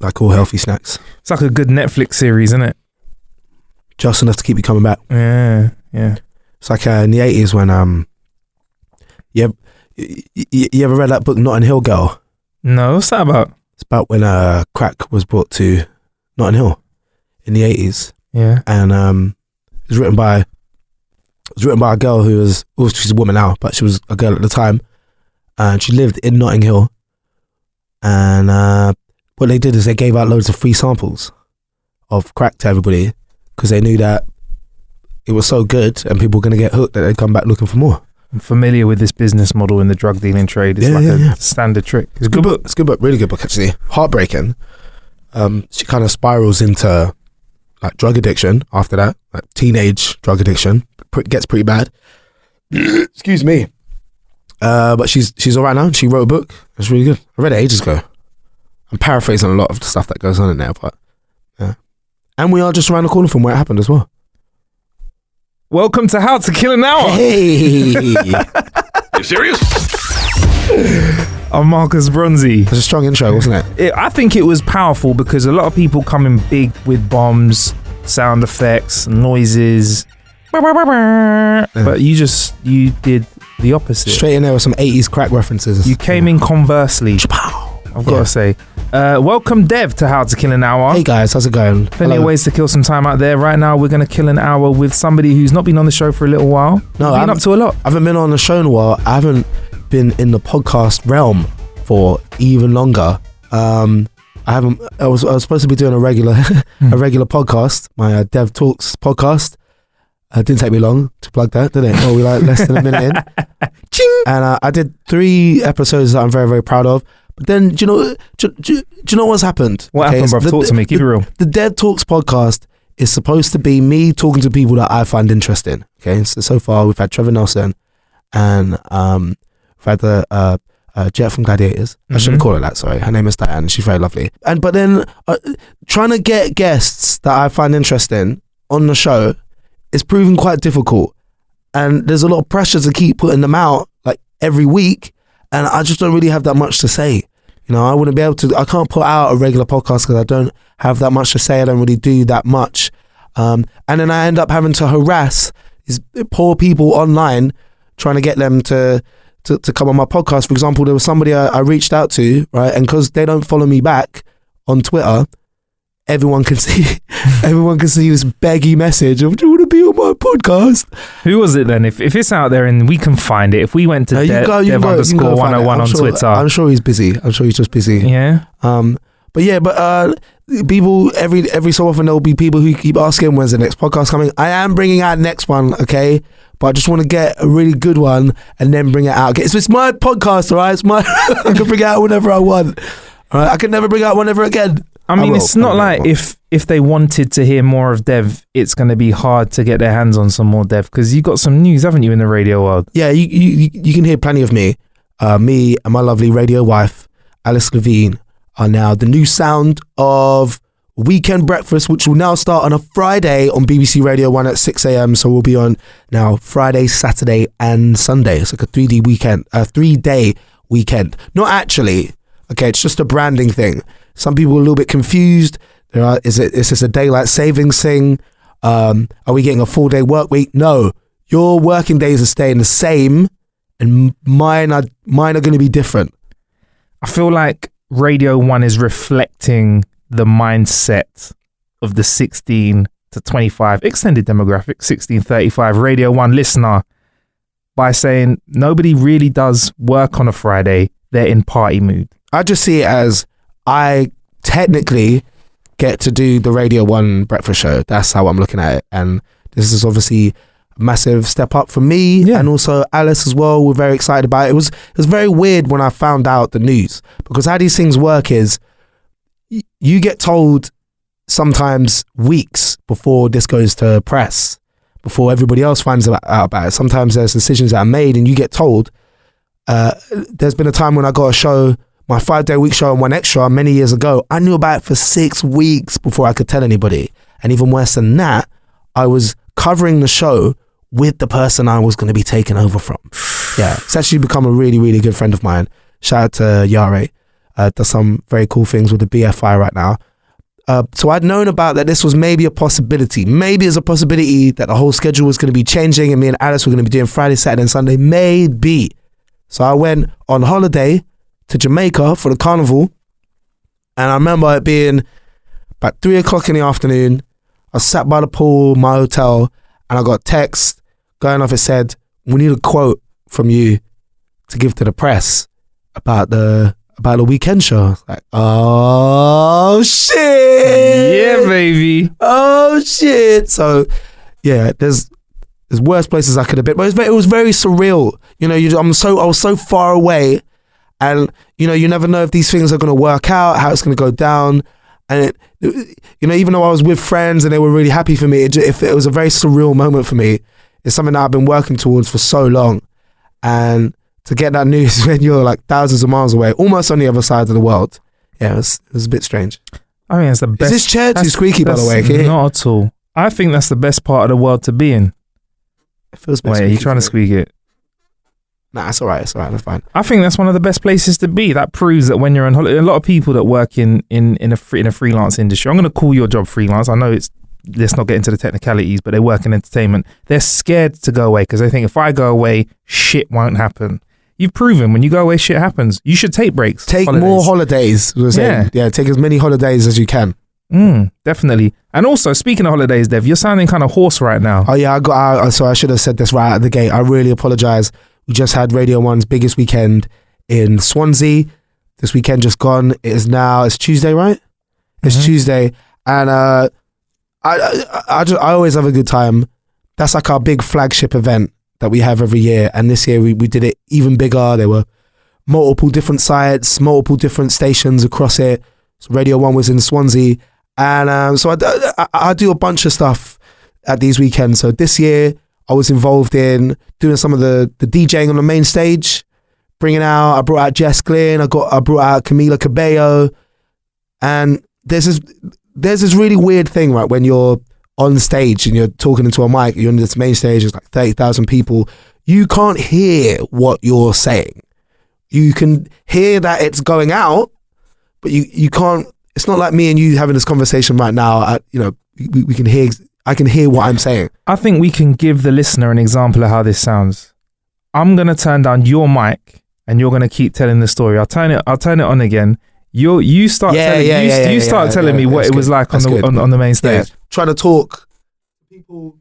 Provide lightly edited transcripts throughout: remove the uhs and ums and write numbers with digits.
like all healthy snacks. It's like a good Netflix series, isn't it? Just enough to keep you coming back. Yeah. It's like in the 80s when you ever read that book Notting Hill Girl? No, what's that about? It's about when crack was brought to Notting Hill in the 80s. Yeah. And it was written by a girl who was, well, she's a woman now, but she was a girl at the time, and she lived in Notting Hill. And what they did is they gave out loads of free samples of crack to everybody because they knew that it was so good and people were going to get hooked that they'd come back looking for more. I'm familiar with this business model in the drug dealing trade. It's a standard trick. It's a good book. It's a good book. Really good book, actually. Heartbreaking. She kind of spirals into like drug addiction after that, like teenage drug addiction. Gets pretty bad. Excuse me. But she's all right now. She wrote a book. It's really good. I read it ages ago. I'm paraphrasing a lot of the stuff that goes on in there, but yeah. And we are just around the corner from where it happened as well. Welcome to How to Kill an Hour. Hey! You serious? I'm Marcus Bronzy. It was a strong intro, wasn't it? I think it was powerful because a lot of people come in big with bombs, sound effects, noises. Yeah. But you did the opposite. Straight in there with some 80s crack references. You came in conversely. I've got to say. Welcome, Dev, to How to Kill an Hour. Hey guys, how's it going? Plenty of ways to kill some time out there. Right now, we're going to kill an hour with somebody who's not been on the show for a little while. No, I've been up to a lot. I haven't been on the show in a while. I haven't been in the podcast realm for even longer. I was supposed to be doing a regular podcast, my Dev Talks podcast. It didn't take me long to plug that, did it? Oh, we like less than a minute in. Ching! And I did 3 episodes that I'm very, very proud of. But then, do you know what's happened? What happened, bro? Talk to me. Keep it real. The Dev Talks podcast is supposed to be me talking to people that I find interesting. Okay, so far we've had Trevor Nelson, and we've had the Jet from Gladiators. I shouldn't call her that. Sorry, her name is Diane. She's very lovely. But then trying to get guests that I find interesting on the show is proving quite difficult, and there's a lot of pressure to keep putting them out like every week. And I just don't really have that much to say. You know, I wouldn't be able to, I can't put out a regular podcast because I don't have that much to say. I don't really do that much. And then I end up having to harass these poor people online, trying to get them to come on my podcast. For example, there was somebody I reached out to, right? And because they don't follow me back on Twitter, everyone can see this beggy message of, do you want to be on my podcast? Who was it then? If it's out there and we can find it, if we went to Dev_101 on Twitter. I'm sure he's busy. I'm sure he's just busy. Yeah. But people, every so often there will be people who keep asking, when's the next podcast coming? I am bringing out next one, okay? But I just want to get a really good one and then bring it out. Okay? So it's my podcast, all right? It's my, I can bring it out whenever I want. All right? I can never bring out one ever again. I mean, it's not like if they wanted to hear more of Dev, it's going to be hard to get their hands on some more Dev because you got some news, haven't you, in the radio world? Yeah, you can hear plenty of me. Me and my lovely radio wife, Alice Levine, are now the new sound of Weekend Breakfast, which will now start on a Friday on BBC Radio 1 at 6 a.m. So we'll be on now Friday, Saturday and Sunday. It's like a 3-day weekend. Not actually. Okay, it's just a branding thing. Some people are a little bit confused. Is this a daylight savings thing? Are we getting a 4-day work week? No, your working days are staying the same, and mine are going to be different. I feel like Radio 1 is reflecting the mindset of the 16 to 25 extended demographic, 16-35 Radio 1 listener, by saying nobody really does work on a Friday. They're in party mood. I just see it as I technically get to do the Radio 1 breakfast show. That's how I'm looking at it. And this is obviously a massive step up for me and also Alice as well. We're very excited about it. It was very weird when I found out the news, because how these things work is you get told sometimes weeks before this goes to press, before everybody else finds out about it. Sometimes there's decisions that are made and you get told. There's been a time when I got a show, my 5-day week show on 1Xtra many years ago. I knew about it for 6 weeks before I could tell anybody. And even worse than that, I was covering the show with the person I was going to be taking over from. Yeah, it's actually become a really, really good friend of mine. Shout out to Yare. does some very cool things with the BFI right now. So I'd known about that this was maybe a possibility. Maybe there's a possibility that the whole schedule was going to be changing and me and Alice were going to be doing Friday, Saturday and Sunday. Maybe. So I went on holiday to Jamaica for the carnival, and I remember it being about 3 o'clock in the afternoon. I sat by the pool, my hotel, and I got a text going off. It said, "We need a quote from you to give to the press about the weekend show." I was like, oh shit. Yeah, baby. Oh shit. So yeah, there's worse places I could have been, but it was very surreal. You know, I was so far away, and you know, you never know if these things are going to work out, how it's going to go down. And you know, even though I was with friends and they were really happy for me, it was a very surreal moment for me. It's something that I've been working towards for so long, and to get that news when you're like thousands of miles away, almost on the other side of the world, yeah, it was a bit strange. I mean, it's the best. Is this chair too squeaky, by the way? Can you hear? Not at all. I think that's the best part of the world to be in. It feels a bit Wait, are squeaky you trying to squeak it? Nah, it's all right. That's fine. I think that's one of the best places to be. That proves that when you're on holiday, a lot of people that work in a freelance industry, I'm going to call your job freelance. I know let's not get into the technicalities, but they work in entertainment. They're scared to go away because they think if I go away, shit won't happen. You've proven when you go away, shit happens. You should take breaks. Take more holidays. Yeah, take as many holidays as you can. Definitely. And also, speaking of holidays, Dev, you're sounding kind of hoarse right now. Oh yeah, so I should have said this right out of the gate. I really apologise. We just had Radio 1's biggest weekend in Swansea. This weekend just gone. It's Tuesday, right? It's Tuesday, and I always have a good time. That's like our big flagship event that we have every year, and this year we did it even bigger. There were multiple different sites, multiple different stations across it. So Radio 1 was in Swansea, and so I do a bunch of stuff at these weekends. So this year I was involved in doing some of the DJing on the main stage, I brought out Jess Glynn, I brought out Camila Cabello, and there's this really weird thing, right, when you're on stage and you're talking into a mic, you're on this main stage, there's like 30,000 people, you can't hear what you're saying. You can hear that it's going out, but you can't, it's not like me and you having this conversation right now, we can hear, I can hear what I'm saying. I think we can give the listener an example of how this sounds. I'm going to turn down your mic and you're going to keep telling the story. I'll turn it on again. You start telling me what it was like on the main stage. Yeah. Trying to talk to people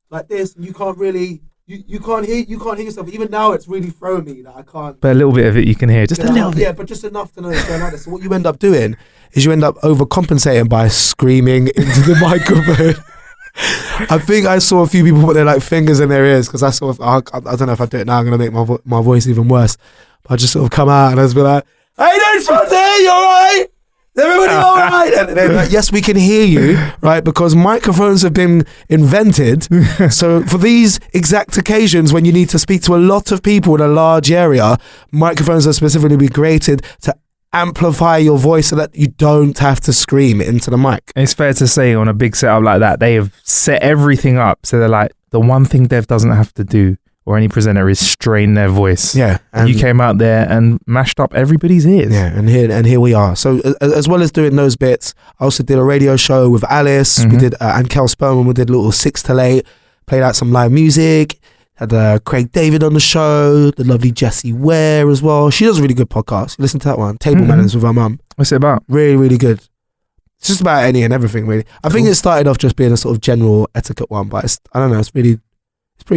like this, and you can't really, you can't hear yourself. Even now, it's really throwing me that I can't. But a little bit of it you can hear, just a little bit. Yeah, but just enough to know it's going like this. So what you end up doing is you end up overcompensating by screaming into the microphone. I think I saw a few people put their like fingers in their ears because I don't know if I do it now, I'm gonna make my voice even worse. But I just sort of come out and I just be like, "Hey, don't Swansea, you alright? Is everybody alright?" And they're like, "Yes, we can hear you," right? Because microphones have been invented. So for these exact occasions when you need to speak to a lot of people in a large area, microphones are specifically been created to amplify your voice so that you don't have to scream into the mic. It's fair to say on a big setup like that, they have set everything up so they're like, the one thing Dev doesn't have to do, or any presenter, is strain their voice. Yeah. And you came out there and mashed up everybody's ears. Yeah, and here we are. So as well as doing those bits, I also did a radio show with Alice. We did, and Kel Spurman, we did a little 6 till 8, played out some live music. Had Craig David on the show, the lovely Jessie Ware as well. She does a really good podcast. You listen to that one, Table Manners with her mum. What's it about? Really, really good. It's just about any and everything, really. I think it started off just being a sort of general etiquette one, but I don't know, it's pretty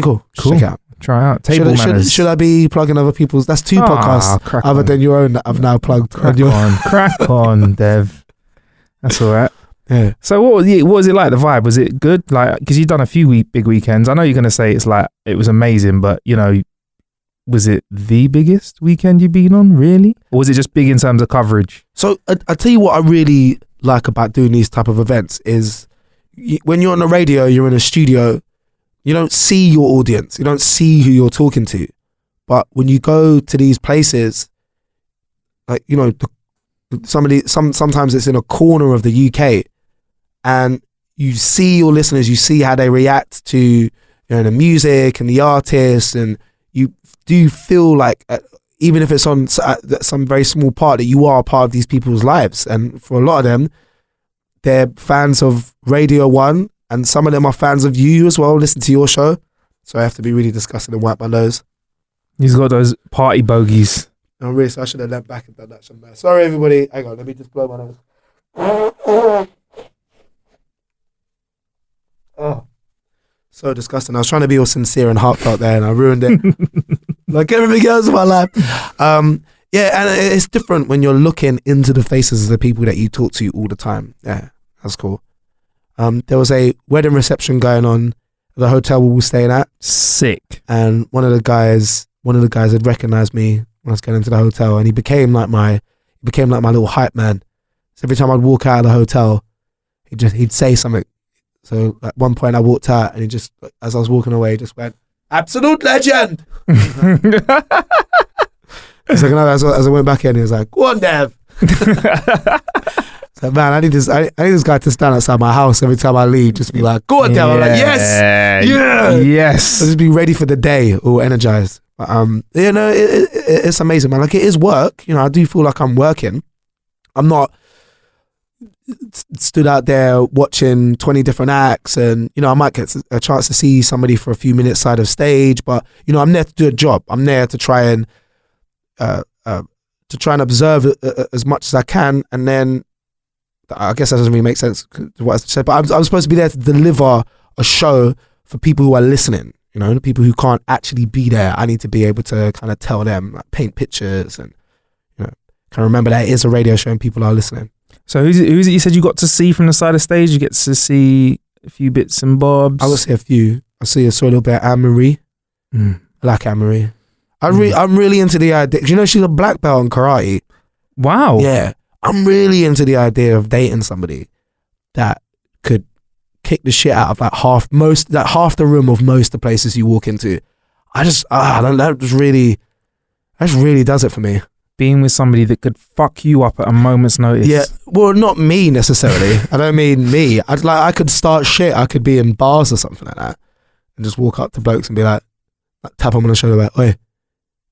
cool. Check it out. Try it out. Table Manners. Should I be plugging other people's? That's 2 podcasts other than your own that I've now plugged. Crack on, Dev. That's all right. Yeah. So what was it like, the vibe? Was it good? Like, because you've done a few big weekends. I know you're going to say it's like, it was amazing, but was it the biggest weekend you've been on, really? Or was it just big in terms of coverage? So I tell you what I really like about doing these type of events is when you're on the radio, you're in a studio, you don't see your audience. You don't see who you're talking to. But when you go to these places, like, sometimes it's in a corner of the UK, and you see your listeners, you see how they react to the music and the artists, and you do feel like even if it's on some very small part, that you are a part of these people's lives. And for a lot of them, they're fans of Radio 1, and some of them are fans of you as well, listen to your show. So I have to be really disgusting and wipe my nose. He's got those party bogies. No, really, so I should have leant back and done that somewhere. Sorry, everybody. Hang on, let me just blow my nose. Oh, so disgusting. I was trying to be all sincere and heartfelt there, and I ruined it. Like everything else in my life. Yeah, and it's different when you're looking into the faces of the people that you talk to all the time. Yeah, that's cool. There was a wedding reception going on at the hotel we were staying at. Sick. And one of the guys had recognized me when I was getting into the hotel, and he became like my little hype man. So every time I'd walk out of the hotel, he'd say something. So at one point I walked out, and he just, as I was walking away, he just went, "Absolute legend." It's like, no, as I went back in, he was like, "Go on, Dev." So man, I need this guy to stand outside my house every time I leave, just be like, "Go on, Dev." I'm like, yes, yeah, yes. I'll just be ready for the day, all energized. But, you know, it's amazing, man. Like, it is work. You know, I do feel like I'm working. I'm not stood out there watching 20 different acts, and you know, I might get a chance to see somebody for a few minutes side of stage, but you know, I'm there to do a job. I'm there to try and observe as much as I can, and then I guess that doesn't really make sense to what I said, but I'm supposed to be there to deliver a show for people who are listening. You know, the people who can't actually be there, I need to be able to kind of tell them, like, paint pictures, and you know, kind of remember that it is a radio show and people are listening. So who's it you said you got to see from the side of stage? You get to see a few bits and bobs. I will see a few. I saw a little bit of Anne-Marie. I like Anne-Marie. I'm really into the idea. Do you know she's a black belt in karate? Wow. Yeah. I'm really into the idea of dating somebody that could kick the shit out of half the room of most of the places you walk into. That just really does it for me. Being with somebody that could fuck you up at a moment's notice. Yeah, well, not me necessarily. I don't mean me. I could start shit. I could be in bars or something like that, and just walk up to blokes and be like tap them on the shoulder, like, "Oi,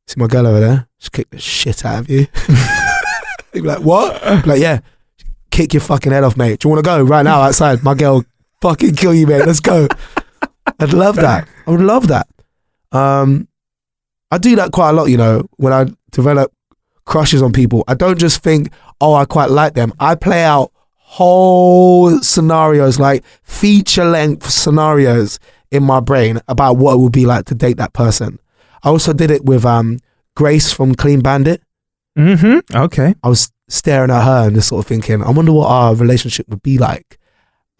see my girl over there? She'll kick the shit out of you." They'd be like, "What?" I'd be like, "Yeah, kick your fucking head off, mate. Do you want to go right now outside? My girl fucking kill you, mate. Let's go." I'd love that. I would love that. I do that quite a lot, you know, when I develop crushes on people. I don't just think, "Oh, I quite like them." I play out whole scenarios, like feature-length scenarios in my brain about what it would be like to date that person. I also did it with Grace from Clean Bandit. Okay. I was staring at her and just sort of thinking, I wonder what our relationship would be like.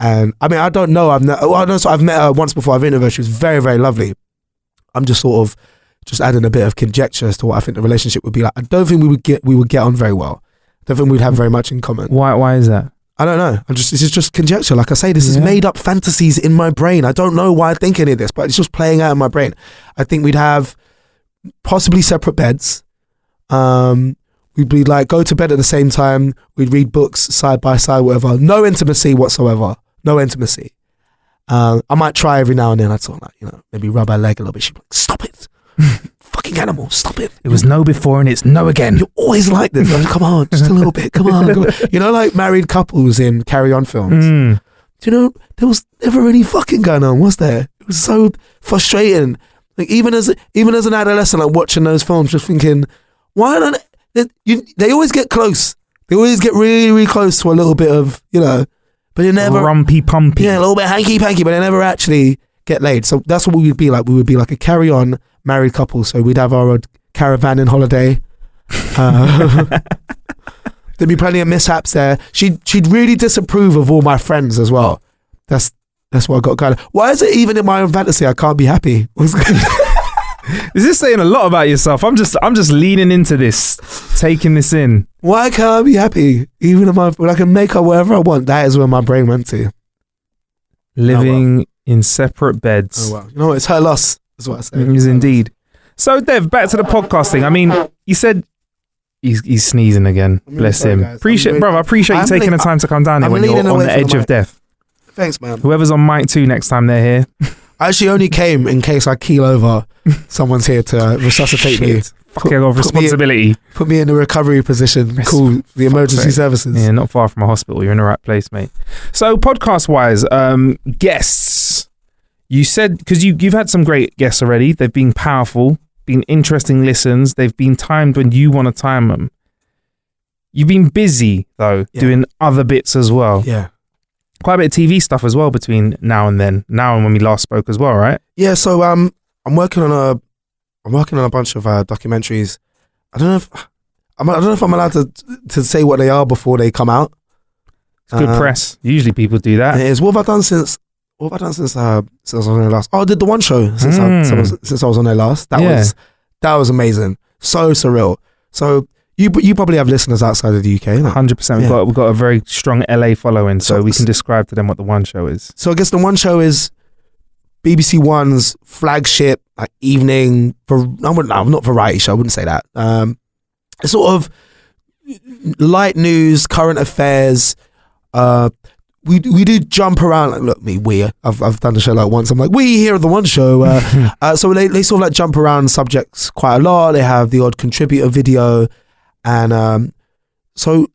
And I mean, I don't know. I've met her once before. I've interviewed her. She was very, very lovely. I'm just sort of adding a bit of conjecture as to what I think the relationship would be like. I don't think we would get on very well. I don't think we'd have very much in common. Why is that? I don't know. This is just conjecture. Like I say, this is made up fantasies in my brain. I don't know why I think any of this, but it's just playing out in my brain. I think we'd have possibly separate beds. We'd be like, go to bed at the same time. We'd read books side by side, whatever. No intimacy whatsoever. No intimacy. I might try every now and then. I'd sort of like, you know, maybe rub her leg a little bit. She'd be like, "Stop it. Fucking animal, stop it. It was no before and it's no again. You're always like this." Like, come on, just a little bit. Come on. You know, like married couples in Carry On films. Do you know, there was never any fucking going on, was there? It was so frustrating. Like even as an adolescent, like watching those films, just thinking, why don't they always get close? They always get really, really close to a little bit of, you know, but they never rumpy pumpy. Yeah, a little bit hanky panky, but they never actually get laid. So that's what we would be like. We would be like a Carry On married couple. So we'd have our caravan in holiday. There'd be plenty of mishaps there. She'd really disapprove of all my friends as well. That's what I got kind of. Why is it even in my own fantasy I can't be happy? Is this saying a lot about yourself? I'm just leaning into this, taking this in. Why can't I be happy? Even when I can make up whatever I want, that is where my brain went to. Living in separate beds. Oh well. You know what? It's her loss. That's what I say. It is indeed. So Dev, back to the podcasting. I mean, you said he's sneezing again. Really bless sorry, him. guys. I appreciate you taking the time to come down here I'm when you're leaning on away the from edge the of mic. death. Thanks, man. Whoever's on mic 2 next time they're here. I actually only came in case I keel over. Someone's here to resuscitate me. Fuck, I got responsibility. Put me in a recovery position. Call the emergency services. Yeah, not far from a hospital. You're in the right place, mate. So podcast-wise, guests. You said, because you've had some great guests already. They've been powerful, been interesting listens. They've been timed when you want to time them. You've been busy, though, doing other bits as well. Yeah. Quite a bit of TV stuff as well between now and then. Now and when we last spoke as well, right? Yeah, so I'm working on a bunch of documentaries. I don't know if I'm allowed to say what they are before they come out. It's good press. Usually people do that. It is. What have I done since I was on there last? Oh, I did the One Show since I was on there last. That was amazing. So surreal. So you probably have listeners outside of the UK. 100%. We've got a very strong LA following, so we can describe to them what the One Show is. So I guess the One Show is BBC One's flagship evening not variety show. I wouldn't say that. It's sort of light news, current affairs. We do jump around. I've done the show once. I'm like, we here at the One Show. So they sort of jump around subjects quite a lot. They have the odd contributor video, and so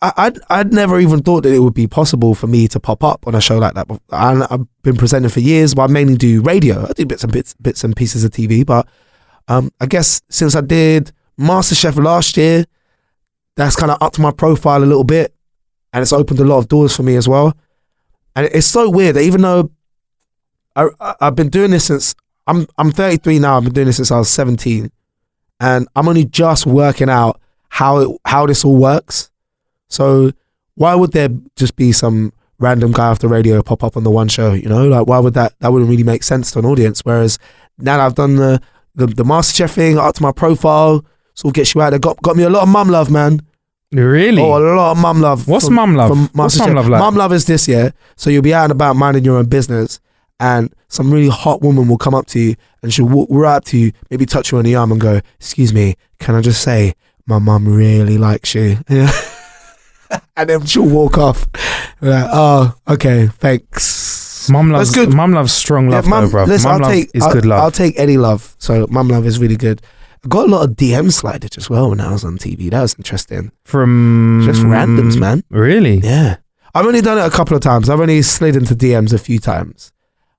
I'd never even thought that it would be possible for me to pop up on a show like that. And I've been presenting for years, but I mainly do radio. I do bits and pieces of TV, but I guess since I did MasterChef last year, that's kind of upped my profile a little bit, and it's opened a lot of doors for me as well. And it's so weird that even though I've been doing this since I'm 33 now, I've been doing this since I was 17, and I'm only just working out how this all works. So why would there just be some random guy off the radio pop up on the One Show? Why would that wouldn't really make sense to an audience? Whereas now that I've done the MasterChef thing, up to my profile, sort of gets you out there. Got me a lot of mum love, man. Really? Oh, a lot of mum love. What's mum love? What's mum love like? Mum love is this, yeah. So you'll be out and about minding your own business, and some really hot woman will come up to you, and she'll walk right up to you, maybe touch you on the arm and go, "Excuse me, can I just say my mum really likes you?" Yeah. And then she'll walk off. Like, oh, okay, thanks. Mum loves strong love, though, bro. Mum love is good love. I'll take any love. So mum love is really good. I got a lot of DM slidage as well when I was on TV. That was interesting. From just randoms, man. Really? Yeah. I've only done it a couple of times. I've only slid into DMs a few times.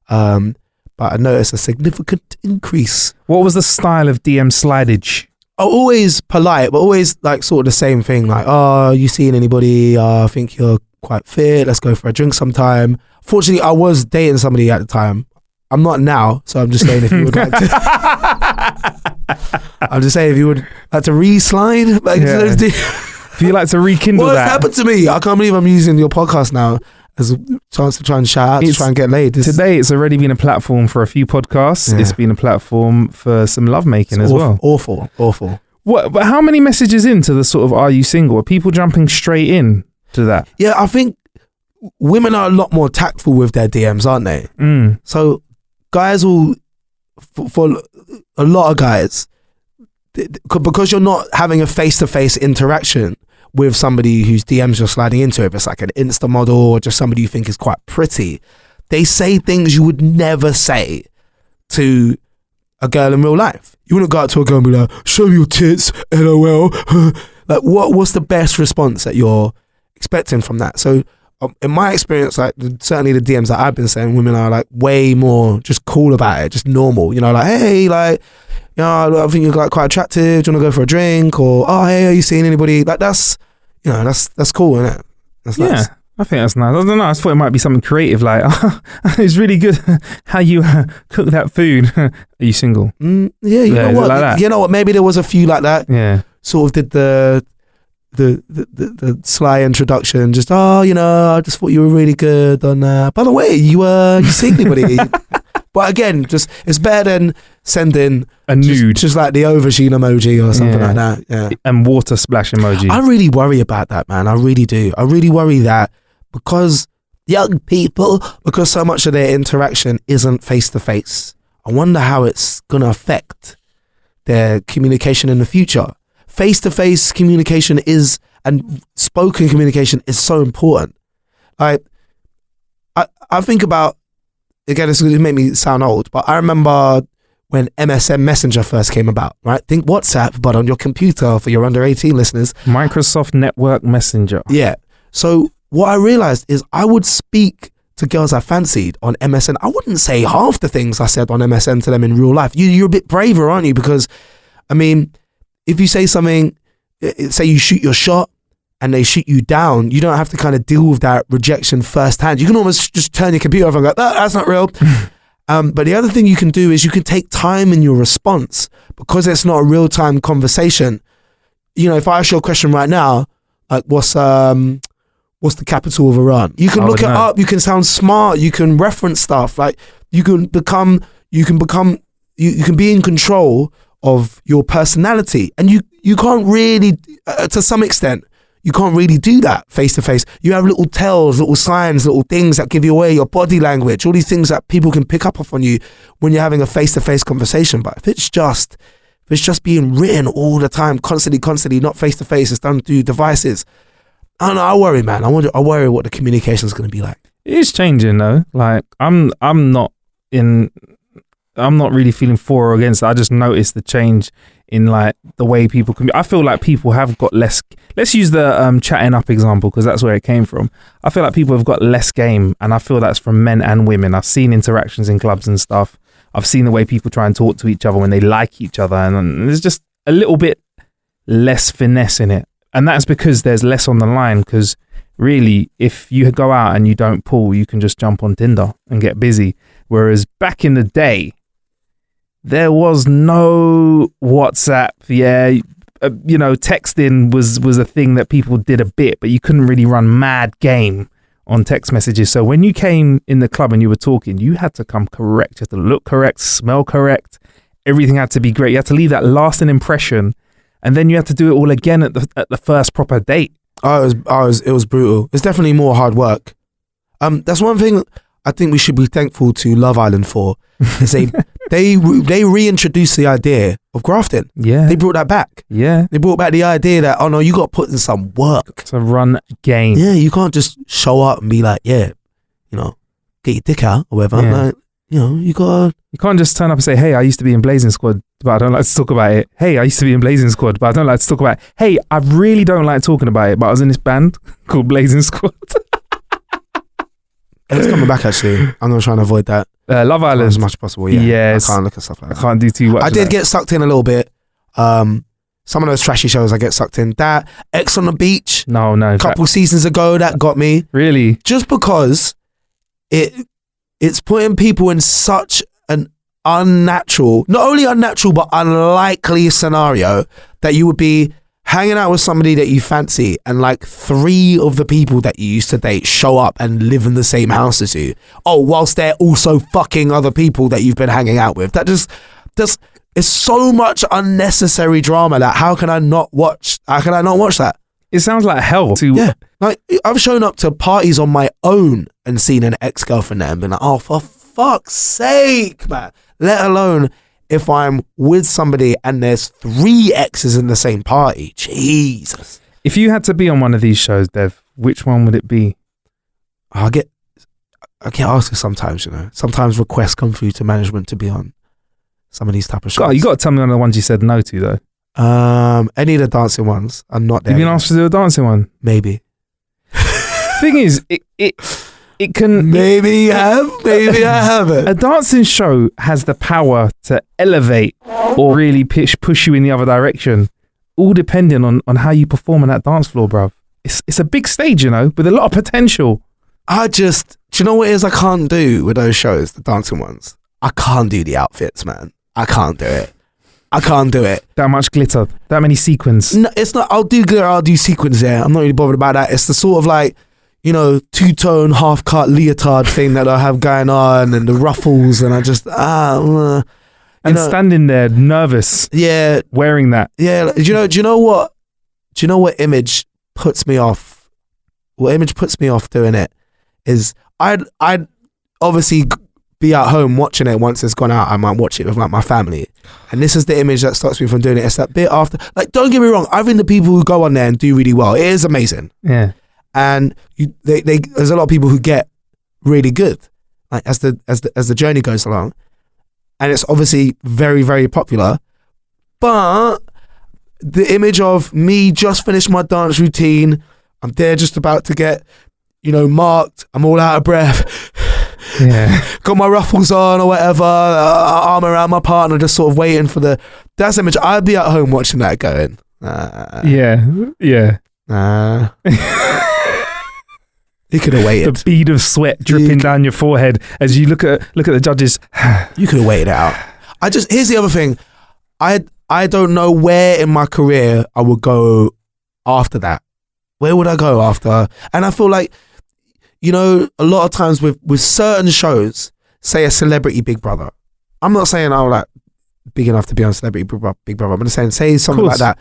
But I noticed a significant increase. What was the style of DM slidage? Always polite, but always sort of the same thing. Like, oh, you seen anybody? I think you're quite fit. Let's go for a drink sometime. Fortunately, I was dating somebody at the time. I'm not now, so I'm just saying if you would like to. I'm just saying if you would like to re-slide. If you like to rekindle what happened to me? I can't believe I'm using your podcast now as a chance to try and shout out, to try and get laid. Today, it's already been a platform for a few podcasts. Yeah. It's been a platform for some lovemaking as well. Awful. What? But how many messages into the sort of "Are you single"? Are people jumping straight in to that? Yeah, I think women are a lot more tactful with their DMs, aren't they? So guys will, for a lot of guys, because you're not having a face-to-face interaction with somebody whose DMs you're sliding into, if it's like an Insta model or just somebody you think is quite pretty, they say things you would never say to a girl in real life. You wouldn't go out to a girl and be like, "Show me your tits, LOL." Like, what's the best response that you're expecting from that? So in my experience, certainly the DMs that I've been saying, women are way more just cool about it, just normal. Hey, I think you're quite attractive. Do you want to go for a drink? Or, oh, hey, are you seeing anybody? That's cool, isn't it? That's nice. I think that's nice. I don't know. I thought it might be something creative, it's really good how you cook that food. Are you single? Yeah, you know what? You know what? Maybe there was a few like that. Yeah. Sort of did the sly introduction. Just, I just thought you were really good on. By the way, you seeing anybody? But again, just it's better than sending a nude, just like the aubergine emoji or something like that. Yeah, and water splash emoji. I really worry about that, man. I really do. I really worry that because young people, because so much of their interaction isn't face to face, I wonder how it's gonna affect their communication in the future. Face to face communication and spoken communication is so important. I think about. Again, it's going to make me sound old, but I remember when MSN Messenger first came about, right? Think WhatsApp, but on your computer for your under 18 listeners. Microsoft Network Messenger. Yeah. So what I realized is I would speak to girls I fancied on MSN. I wouldn't say half the things I said on MSN to them in real life. You're a bit braver, aren't you? Because, I mean, if you say something, say you shoot your shot and they shoot you down, you don't have to kind of deal with that rejection firsthand. You can almost just turn your computer off and go, that's not real. But the other thing you can do is you can take time in your response because it's not a real-time conversation. You know, if I ask you a question right now, like what's the capital of Iran? You can look it up. You can sound smart. You can reference stuff. Like you can be in control of your personality, and you can't really, to some extent, you can't really do that face to face. You have little tells, little signs, little things that give you away, your body language, all these things that people can pick up on you when you're having a face to face conversation. But if it's just being written all the time, constantly, not face to face, it's done through devices. I don't know. I worry, man. I worry what the communication is going to be like. It is changing though. Like I'm not really feeling for or against it. I just noticed the change in like the way people can. I feel like people have got less. Let's use the chatting up example because that's where it came from. I feel like people have got less game, and I feel that's from men and women. I've seen interactions in clubs and stuff. I've seen the way people try and talk to each other when they like each other, and there's just a little bit less finesse in it. And that's because there's less on the line. Because really, if you go out and you don't pull, you can just jump on Tinder and get busy. Whereas back in the day, there was no WhatsApp. Yeah, texting was a thing that people did a bit, but you couldn't really run mad game on text messages. So when you came in the club and you were talking, you had to come correct. You had to look correct, smell correct. Everything had to be great. You had to leave that lasting impression, and then you had to do it all again at the first proper date. It was brutal. It's definitely more hard work. That's one thing I think we should be thankful to Love Island for. Is they reintroduced the idea of grafting. Yeah, they brought that back. Yeah, they brought back the idea that you got to put in some work to run game. Yeah, you can't just show up and be like, get your dick out or whatever. Yeah. Like, you can't just turn up and say, hey, I used to be in Blazing Squad, but I don't like to talk about it. Hey, I used to be in Blazing Squad, but I don't like to talk about it. Hey, I really don't like talking about it, but I was in this band called Blazing Squad. It's coming back actually. I'm gonna try and avoid that. Love Island as much as possible. Yeah, yes. I can't look at stuff like that. I can't do too much. I did get sucked in a little bit. Some of those trashy shows I get sucked in. That X on the Beach. No. A couple seasons ago, that got me. Really? Just because it's putting people in such an unnatural, not only unnatural but unlikely scenario that you would be hanging out with somebody that you fancy and like 3 of the people that you used to date show up and live in the same house as you. Oh, whilst they're also fucking other people that you've been hanging out with. That just it's so much unnecessary drama that how can I not watch that? It sounds like hell. Yeah. Like I've shown up to parties on my own and seen an ex-girlfriend there and been like, oh, for fuck's sake, man. Let alone if I'm with somebody and there's 3 exes in the same party. Jesus. If you had to be on one of these shows, Dev, which one would it be? I get asked sometimes, Sometimes requests come through to management to be on some of these type of shows. God, you got to tell me one of the ones you said no to, though. Any of the dancing ones. I'm not there. You've been asked to do a dancing one? Maybe. Thing is, it can... Maybe I haven't. A dancing show has the power to elevate or really push you in the other direction, all depending on how you perform on that dance floor, bruv. It's a big stage, with a lot of potential. Do you know what it is I can't do with those shows, the dancing ones? I can't do the outfits, man. I can't do it. That much glitter, that many sequins. No, it's not. I'll do glitter, I'll do sequins, yeah. I'm not really bothered about that. It's the sort of like, 2-tone, half-cut leotard thing that I have going on and the ruffles, and I just, standing there nervous. Yeah. Wearing that. Yeah. Do you know what image puts me off? What image puts me off doing it is I'd obviously be at home watching it once it's gone out. I might watch it with like my family, and this is the image that stops me from doing it. It's that bit after. Like, don't get me wrong, I think the people who go on there and do really well, it is amazing. Yeah, and there's a lot of people who get really good, like as the journey goes along. and it's obviously very, very popular. But the image of me just finished my dance routine, I'm there just about to get, marked, I'm all out of breath. Yeah. Got my ruffles on or whatever, arm around my partner, just sort of waiting for that's the image. I'd be at home watching that going, Yeah. You could have waited. The bead of sweat dripping down your forehead as you look at the judges. You could have waited it out. Here's the other thing. I don't know where in my career I would go after that. Where would I go after? And I feel like, a lot of times with certain shows, say a Celebrity Big Brother. I'm not saying I'm like big enough to be on Celebrity Big Brother. I'm just saying, say something like that.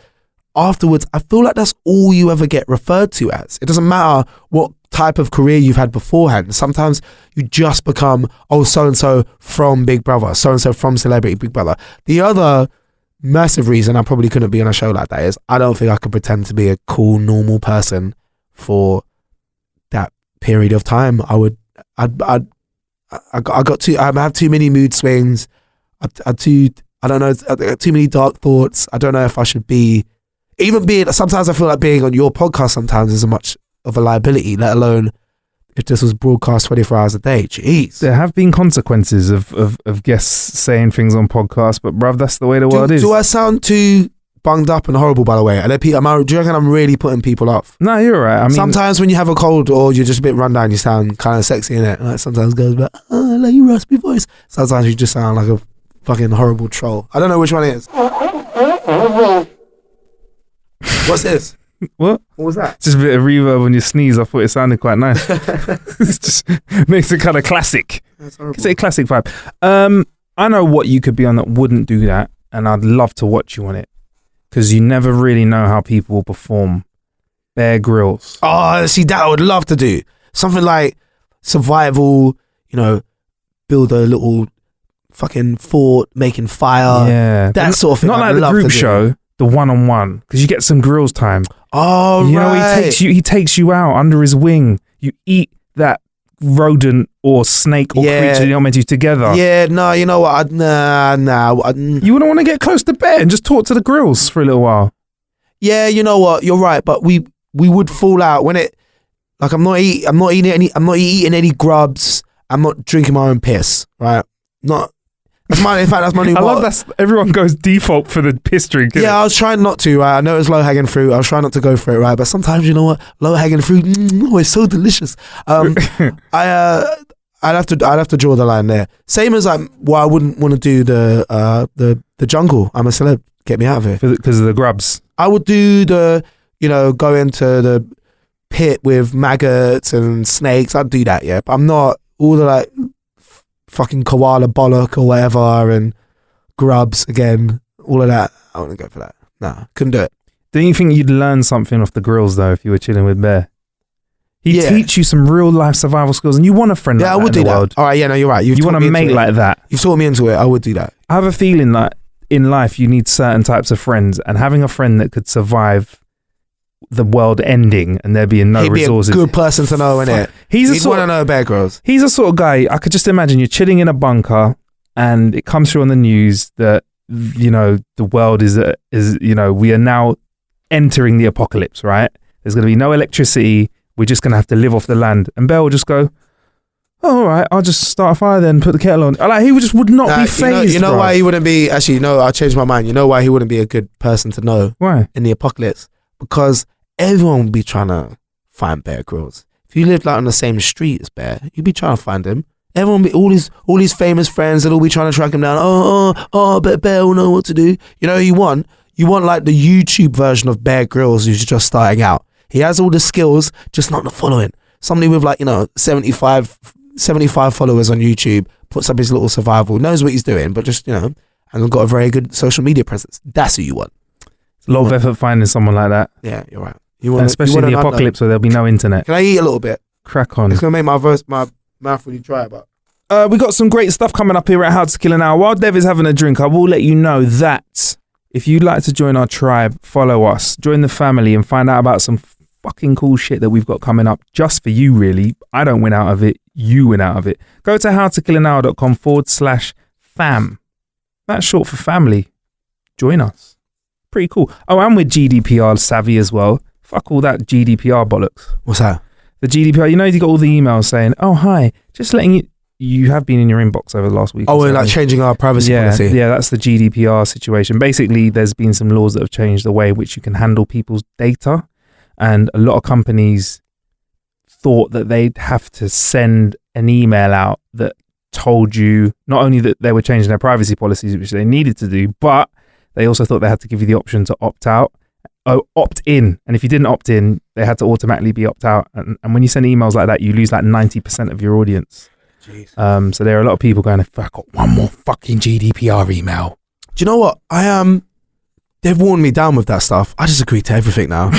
Afterwards, I feel like that's all you ever get referred to as. It doesn't matter what type of career you've had beforehand. Sometimes you just become, so-and-so from Big Brother, so-and-so from Celebrity Big Brother. The other massive reason I probably couldn't be on a show like that is I don't think I could pretend to be a cool, normal person for that period of time. I have too many mood swings. I got too many dark thoughts. I don't know if I should be, sometimes I feel like being on your podcast sometimes is a much of a liability, let alone if this was broadcast 24 hours a day. Jeez. There have been consequences of guests saying things on podcasts, but bruv, that's the way the world is. Do I sound too bunged up and horrible, by the way? Do you reckon I'm really putting people off? No, you're right. I mean, sometimes when you have a cold or you're just a bit run down, you sound kind of sexy, innit? Like sometimes girls be like, oh, I like your raspy voice. Sometimes you just sound like a fucking horrible troll. I don't know which one it is. What's this? What was that? Just a bit of reverb on your sneeze. I thought it sounded quite nice. It just makes it kind of classic. It's a classic vibe. I know what you could be on that wouldn't do that, and I'd love to watch you on it because you never really know how people will perform. Bear Grylls. Oh, see, that I would love to do. Something like survival, build a little fucking fort, making fire. Yeah. That sort of thing. Not like the group show, the one-on-one, because you get some Grylls time. Oh, right. He takes you out under his wing. You eat that rodent or snake or creature you're not meant to together. Yeah, no, you know what? Nah. You wouldn't want to get close to Bear and just talk to the Grylls for a little while. Yeah, you know what? You're right, but we would fall out when it. Like I'm not eating any grubs. I'm not drinking my own piss. Right? That's my new. I love that everyone goes default for the piss drink. Yeah, I was trying not to. Right? I know it's low hanging fruit. I was trying not to go for it. Right, but sometimes you know what? Low hanging fruit. It's so delicious. I'd have to draw the line there. Same as I wouldn't want to do the jungle. I'm a celeb. Get me out of here because of the grubs. I would do go into the pit with maggots and snakes. I'd do that. Yeah, but I'm not all the fucking koala bollock or whatever and grubs again, all of that. I wouldn't go for that. Nah, couldn't do it. Don't you think you'd learn something off the Grylls though if you were chilling with Bear? He'd teach you some real life survival skills, and you want a friend like that. Yeah, I would do that. World. All right, yeah, no, you're right. You want a mate like that. You've taught me into it. I would do that. I have a feeling that in life you need certain types of friends, and having a friend that could survive the world ending and there being no resources. He'd be a good person to know, innit? He'd want to know Bear Grylls. He's a sort of guy, I could just imagine you're chilling in a bunker and it comes through on the news that, the world is we are now entering the apocalypse, right? There's going to be no electricity. We're just going to have to live off the land. And Bear will just go, oh, all right, I'll just start a fire then, put the kettle on. He would not be phased. You know why he wouldn't be, actually, no, I changed my mind. You know why he wouldn't be a good person to know? Why? In the apocalypse. Because everyone would be trying to find Bear Grylls. If you lived on the same street as Bear, you'd be trying to find him. Everyone, all his famous friends, they'd all be trying to track him down. I bet Bear will know what to do. You know what you want? You want like the YouTube version of Bear Grylls who's just starting out. He has all the skills, just not the following. Somebody with 75 followers on YouTube, puts up his little survival, knows what he's doing, but just, and got a very good social media presence. That's who you want. A lot of effort finding someone like that. Yeah, you're right. Especially in the apocalypse where there'll be no internet. Can I eat a little bit? Crack on. It's going to make my mouth really dry, but... we got some great stuff coming up here at How to Kill an Hour. While Dev is having a drink, I will let you know that if you'd like to join our tribe, follow us, join the family and find out about some fucking cool shit that we've got coming up just for you, really. I don't win out of it. You win out of it. Go to howtokillanhour.com/fam That's short for family. Join us. Pretty cool. Oh, and we're GDPR savvy as well. Fuck all that GDPR bollocks. What's that? The GDPR, you got all the emails saying, oh, hi, just letting you have been in your inbox over the last week. Oh, we're like changing our privacy policy. Yeah, that's the GDPR situation. Basically, there's been some laws that have changed the way in which you can handle people's data. And a lot of companies thought that they'd have to send an email out that told you not only that they were changing their privacy policies, which they needed to do, but they also thought they had to give you the option to opt in. And if you didn't opt in, they had to automatically be opt out. And when you send emails like that, you lose like 90% of your audience. So there are a lot of people going, if I got one more fucking GDPR email. Do you know what? They've worn me down with that stuff. I just agree to everything now.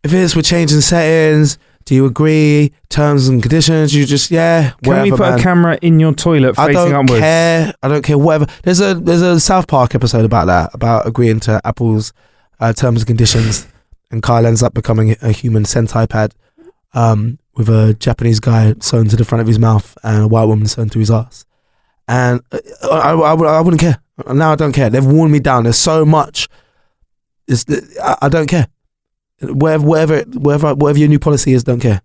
If it's we're changing settings, do you agree? Terms and conditions, you just, Can whatever, we put man. a camera in your toilet facing upwards? I don't care, whatever. There's a South Park episode about that, about agreeing to Apple's terms and conditions, and Kyle ends up becoming a human centipede with a Japanese guy sewn to the front of his mouth and a white woman sewn to his ass. And I wouldn't care. Now I don't care. They've worn me down. There's so much. I don't care. Whatever your new policy is, don't care.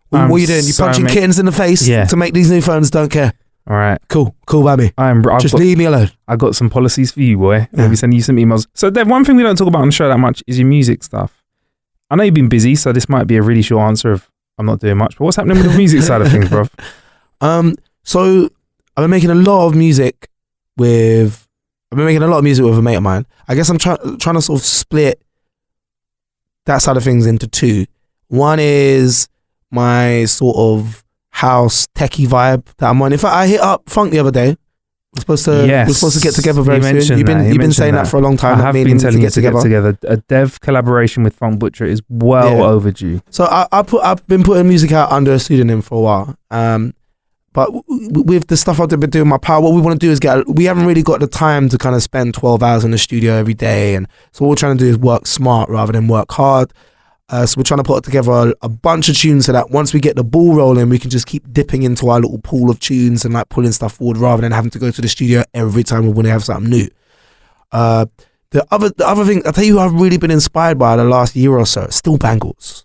What are you doing? You punching kittens in the face to make these new phones? Don't care. All right. Cool by me. Just leave me alone. I got some policies for you, boy. Maybe send you some emails. So Dev, one thing we don't talk about on the show that much is your music stuff. I know you've been busy, so this might be a really short answer of I'm not doing much, but what's happening with the music side of things, bro? So I've been making a lot of music with a mate of mine. I guess I'm trying to sort of split that side of things into two. One is my sort of house techie vibe that I'm on. In fact, I hit up Funk the other day. We're supposed to get together very soon. You've been saying that for a long time. I have been telling you to get together. A Dev collaboration with Funk Butcher is well overdue. So I've been putting music out under a pseudonym for a while. But with the stuff I've been doing, my power, what we want to do is we haven't really got the time to kind of spend 12 hours in the studio every day. And so what we're trying to do is work smart rather than work hard. So we're trying to put together a bunch of tunes so that once we get the ball rolling, we can just keep dipping into our little pool of tunes and like pulling stuff forward rather than having to go to the studio every time we want to have something new. The other thing, I'll tell you who I've really been inspired by the last year or so, Still Bangles.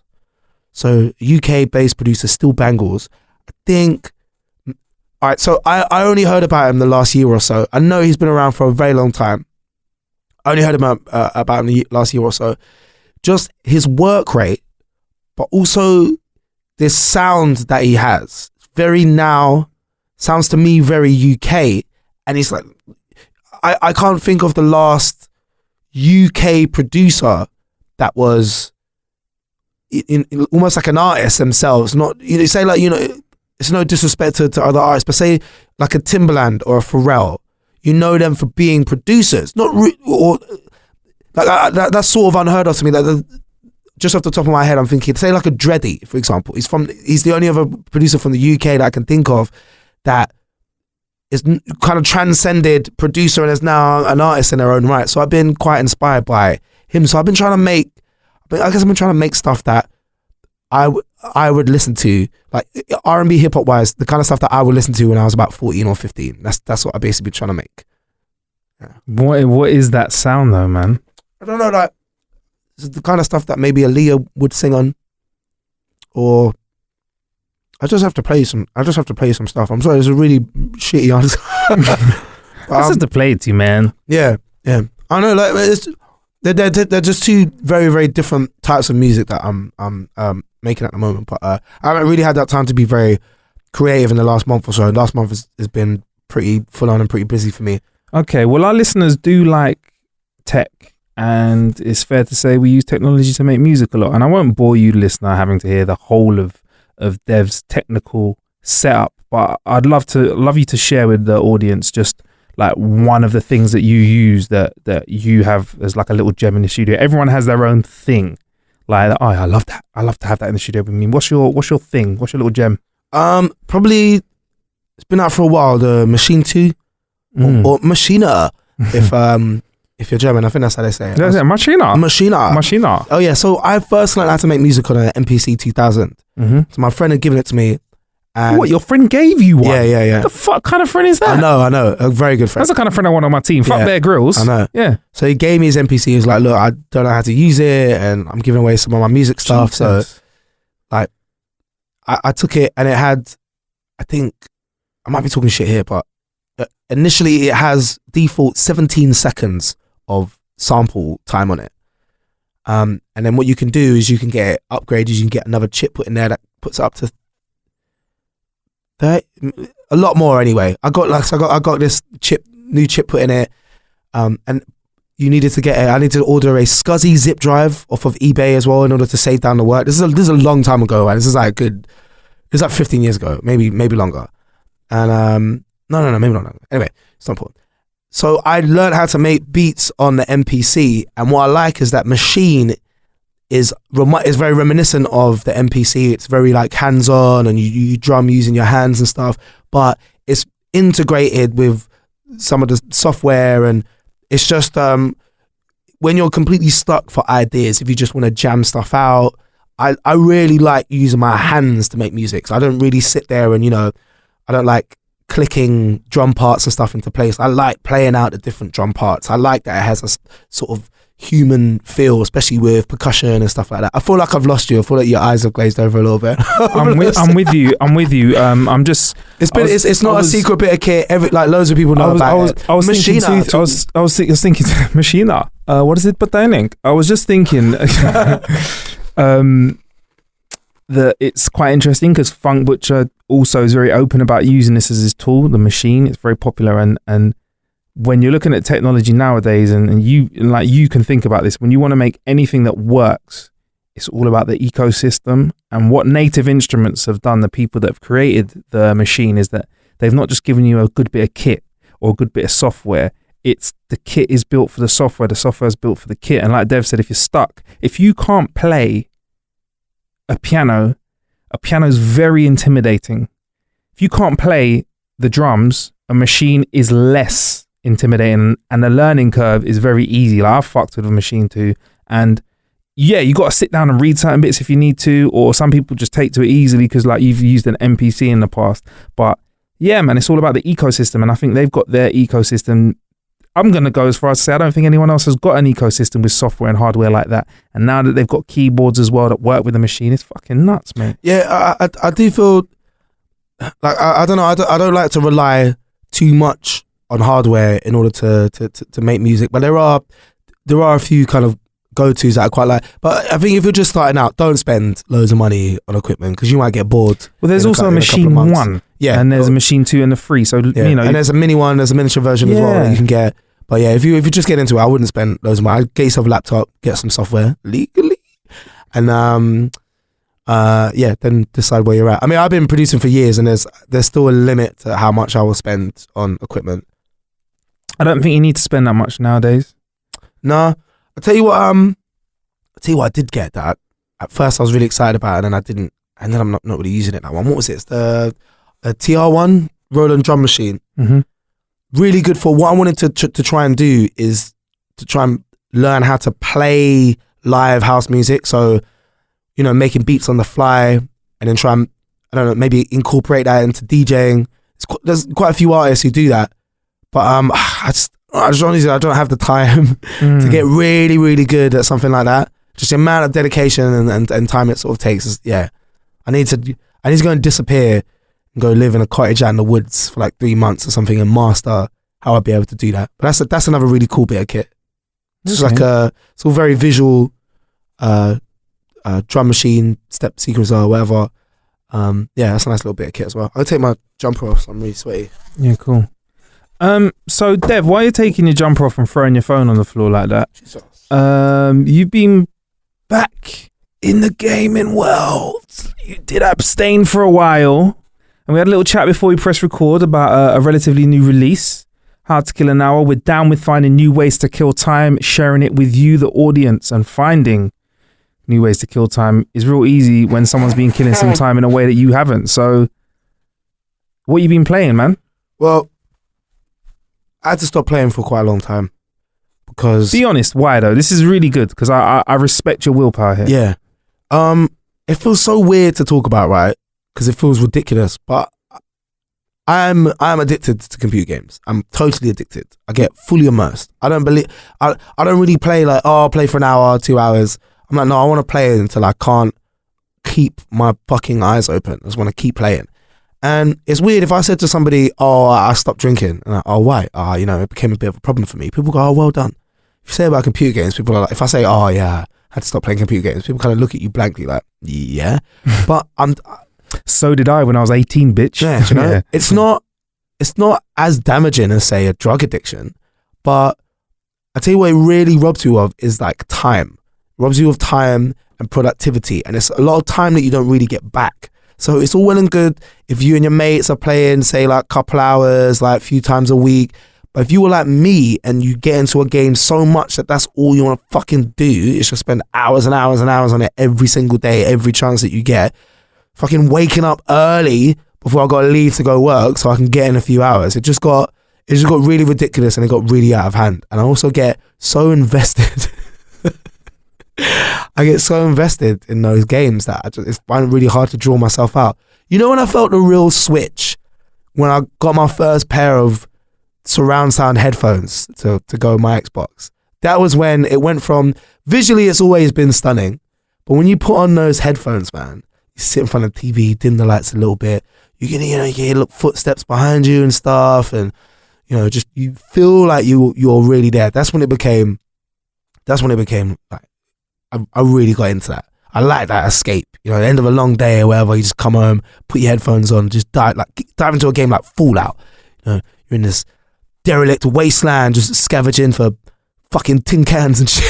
So UK-based producer Still Bangles. I think... All right, so I only heard about him the last year or so. I know he's been around for a very long time. I only heard about him the last year or so. Just his work rate, but also this sound that he has. Very now, sounds to me very UK. And it's like, I can't think of the last UK producer that was in almost like an artist themselves. Not, say like, it's no disrespect to other artists, but say like a Timbaland or a Pharrell, you know them for being producers, that's sort of unheard of to me. Like just off the top of my head, I'm thinking, say like a Dreddy, for example. He's the only other producer from the UK that I can think of that is kind of transcended producer and is now an artist in their own right. So I've been quite inspired by him. So I've been trying to make stuff that I would listen to, like R&B, hip hop wise, the kind of stuff that I would listen to when I was about 14 or 15. That's what I basically trying to make. Yeah. What is that sound though, man? I don't know, like it's the kind of stuff that maybe Aaliyah would sing on, or I just have to play some stuff. I'm sorry, it's a really shitty answer. I just have to play it to you, man. Yeah. I know, like they're just two very, very different types of music that I'm making at the moment. But I haven't really had that time to be very creative in the last month or so. Last month has been pretty full on and pretty busy for me. Okay, well, our listeners do like tech, and it's fair to say we use technology to make music a lot. And I won't bore you, listener, having to hear the whole of Dev's technical setup, but I'd love you to share with the audience just like one of the things that you use that you have as like a little gem in the studio. Everyone has their own thing. Like, oh, I love that. I love to have that in the studio with me. What's your thing? What's your little gem? Probably it's been out for a while. The Machine 2 or Machina. If you're German, I think that's how they say it. Machina. Oh yeah. So I first learned how to make music on an MPC 2000. Mm-hmm. So my friend had given it to me, And What, your friend gave you one? Yeah. What the fuck kind of friend is that? I know. A very good friend. That's the kind of friend I want on my team. Fuck Yeah, Bear Grylls. I know. Yeah. So he gave me his MPC. He was like, look, I don't know how to use it, and I'm giving away some of my music stuff. So Jesus. like, I took it, and it had, I think, I might be talking shit here, but initially it has default 17 seconds of sample time on it. And then what you can do is you can get it upgraded. You can get another chip put in there that puts it up to 30, a lot more anyway. I got this new chip put in it, and you needed to get it. I need to order a SCSI zip drive off of eBay as well in order to save down the work. This is a long time ago, right? This is like 15 years ago, maybe longer. And no, maybe not longer. Anyway, it's not important. So I learned how to make beats on the MPC, and what I like is that Machine is very reminiscent of the MPC. It's very like hands-on, and you drum using your hands and stuff, but it's integrated with some of the software, and it's just when you're completely stuck for ideas, if you just want to jam stuff out, I really like using my hands to make music. So I don't really sit there and, I don't like clicking drum parts and stuff into place. I like playing out the different drum parts. I like that it has a sort of human feel, especially with percussion and stuff like that. I feel like I've lost you. I feel like your eyes have glazed over a little bit. I'm with you. I'm just. It's not a secret bit of kit. Loads of people know about it. I was thinking Machina. What is it? Bataling. I was just thinking that it's quite interesting because Funk Butcher also is very open about using this as his tool, the Machine. It's very popular, and when you're looking at technology nowadays, and you can think about this, when you want to make anything that works, it's all about the ecosystem. And what Native Instruments have done, the people that have created the Machine, is that they've not just given you a good bit of kit or a good bit of software. It's the kit is built for the software is built for the kit. And like Dev said, if you're stuck, if you can't play a piano is very intimidating. If you can't play the drums, a Machine is less intimidating, and the learning curve is very easy. Like, I've fucked with a Machine too, and yeah, you got to sit down and read certain bits if you need to, or some people just take to it easily because like you've used an MPC in the past. But yeah, man, it's all about the ecosystem, and I think they've got their ecosystem. I'm going to go as far as to say I don't think anyone else has got an ecosystem with software and hardware like that. And now that they've got keyboards as well that work with the Machine, it's fucking nuts, mate. Yeah, I do feel like I don't know. I don't like to rely too much on hardware in order to make music, but there are a few kind of go-tos that I quite like. But I think if you're just starting out, don't spend loads of money on equipment because you might get bored. Well, there's also a Machine 1, yeah, and there's a Machine 2 and the 3. So yeah. And there's a mini one, there's a miniature version as well that you can get. But yeah, if you just get into it, I wouldn't spend loads of money. I'd get yourself a laptop, get some software legally, and then decide where you're at. I mean, I've been producing for years, and there's still a limit to how much I will spend on equipment. I don't think you need to spend that much nowadays. No, I'll tell you what I did get that at first I was really excited about it, and then I didn't, and then I'm not really using it. That one, what was it? It's the TR1 Roland drum machine. Mm-hmm. Really good for what I wanted to try and do is to try and learn how to play live house music. So, making beats on the fly, and then try and, I don't know, maybe incorporate that into DJing. There's quite a few artists who do that, but I honestly don't have the time to get really, really good at something like that. Just the amount of dedication and time it sort of takes is, yeah. I need to go and disappear and go live in a cottage out in the woods for like 3 months or something and master how I'd be able to do that. But that's another really cool bit of kit. It's like it's all very visual, drum machine, step sequencer, or whatever. Yeah, that's a nice little bit of kit as well. I'll take my jumper off, so I'm really sweaty. Yeah, cool. So Dev, why are you taking your jumper off and throwing your phone on the floor like that? Jesus. You've been back in the gaming world. You did abstain for a while, and we had a little chat before we pressed record about a relatively new release, How to Kill an Hour. We're down with finding new ways to kill time, sharing it with you, the audience, and finding new ways to kill time is real easy when someone's been killing some time in a way that you haven't. So, what you been playing, man? Well, I had to stop playing for quite a long time because... Be honest, why though? This is really good because I respect your willpower here. Yeah. It feels so weird to talk about, right? because it feels ridiculous. But I'm addicted to computer games. I'm totally addicted. I get fully immersed. I don't really play like, I'll play for an hour, 2 hours. I'm like, no, I want to play until I can't keep my fucking eyes open. I just want to keep playing. And it's weird if I said to somebody, oh, I stopped drinking. And why? It became a bit of a problem for me. People go, oh, well done. If you say about computer games, people are like, if I say, oh yeah, I had to stop playing computer games, people kind of look at you blankly like, yeah. But so did I when I was 18, bitch. Yeah, you know, yeah. It's not as damaging as, say, a drug addiction, but I tell you what it really robs you of is like time. It robs you of time and productivity, and it's a lot of time that you don't really get back. So it's all well and good if you and your mates are playing, say, like a couple hours, like a few times a week. But if you were like me and you get into a game so much that that's all you want to fucking do is just spend hours and hours and hours on it every single day, every chance that you get, fucking waking up early before I got to leave to go work so I can get in a few hours. It just got really ridiculous and it got really out of hand. And I also get so invested. I get so invested in those games that it's find it really hard to draw myself out. You know when I felt the real switch? When I got my first pair of surround sound headphones to go with my Xbox. That was when it went from, visually it's always been stunning, but when you put on those headphones, man, you sit in front of the TV, dim the lights a little bit, you can hear little footsteps behind you and stuff, and just you feel like you're really there. That's when it became like, I really got into that. I like that escape. At the end of a long day or whatever, you just come home, put your headphones on, just dive into a game like Fallout. You're in this derelict wasteland, just scavenging for fucking tin cans and shit.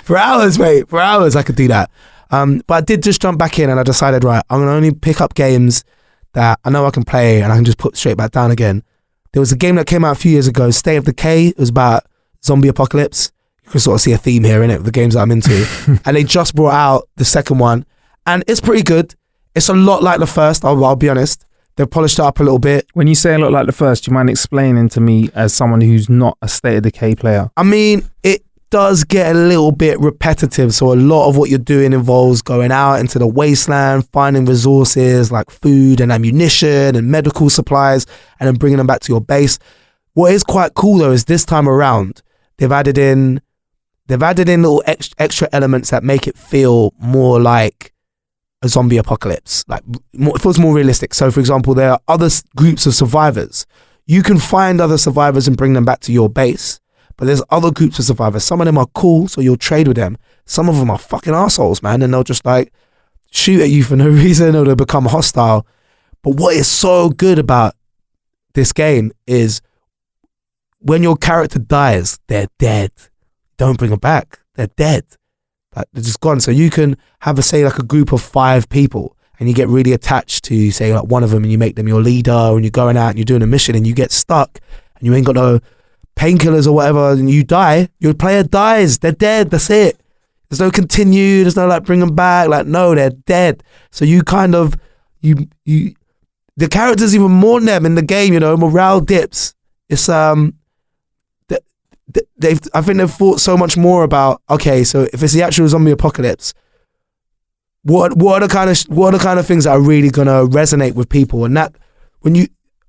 For hours, mate. For hours I could do that. But I did just jump back in and I decided, right, I'm going to only pick up games that I know I can play and I can just put straight back down again. There was a game that came out a few years ago, State of Decay. It was about zombie apocalypse. You can sort of see a theme here, innit, with the games that I'm into. And they just brought out the second one. And it's pretty good. It's a lot like the first, I'll be honest. They've polished it up a little bit. When you say a lot like the first, do you mind explaining to me as someone who's not a State of Decay player? I mean, it does get a little bit repetitive. So a lot of what you're doing involves going out into the wasteland, finding resources like food and ammunition and medical supplies, and then bringing them back to your base. What is quite cool though is this time around, they've added in little extra elements that make it feel more like a zombie apocalypse. Like it feels more realistic. So for example, there are other groups of survivors. You can find other survivors and bring them back to your base. But there's other groups of survivors. Some of them are cool, so you'll trade with them. Some of them are fucking assholes, man, and they'll just like shoot at you for no reason or they'll become hostile. But what is so good about this game is when your character dies, they're dead. Don't bring them back. They're dead. Like, they're just gone. So you can have like a group of 5 people and you get really attached to, say, like one of them and you make them your leader and you're going out and you're doing a mission and you get stuck and you ain't got no painkillers or whatever and you die. Your player dies. They're dead. That's it. There's no continue. There's no like bring them back. Like, no, they're dead. So you kind of, the characters even mourn them in the game, morale dips. It's, I think they've thought so much more about, okay, so if it's the actual zombie apocalypse, what are the kind of things that are really gonna resonate with people? And that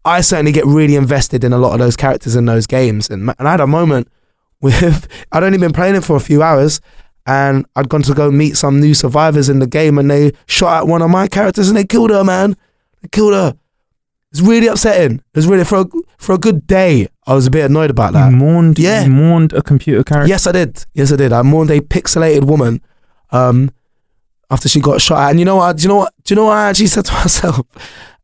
I certainly get really invested in a lot of those characters in those games. And I had a moment with I'd only been playing it for a few hours, and I'd gone to go meet some new survivors in the game, and they shot at one of my characters and they killed her, man. They killed her. It's really upsetting. It was really for a good day. I was a bit annoyed about that. You mourned a computer character? Yes, I did. I mourned a pixelated woman after she got shot at. And you know what I actually said to myself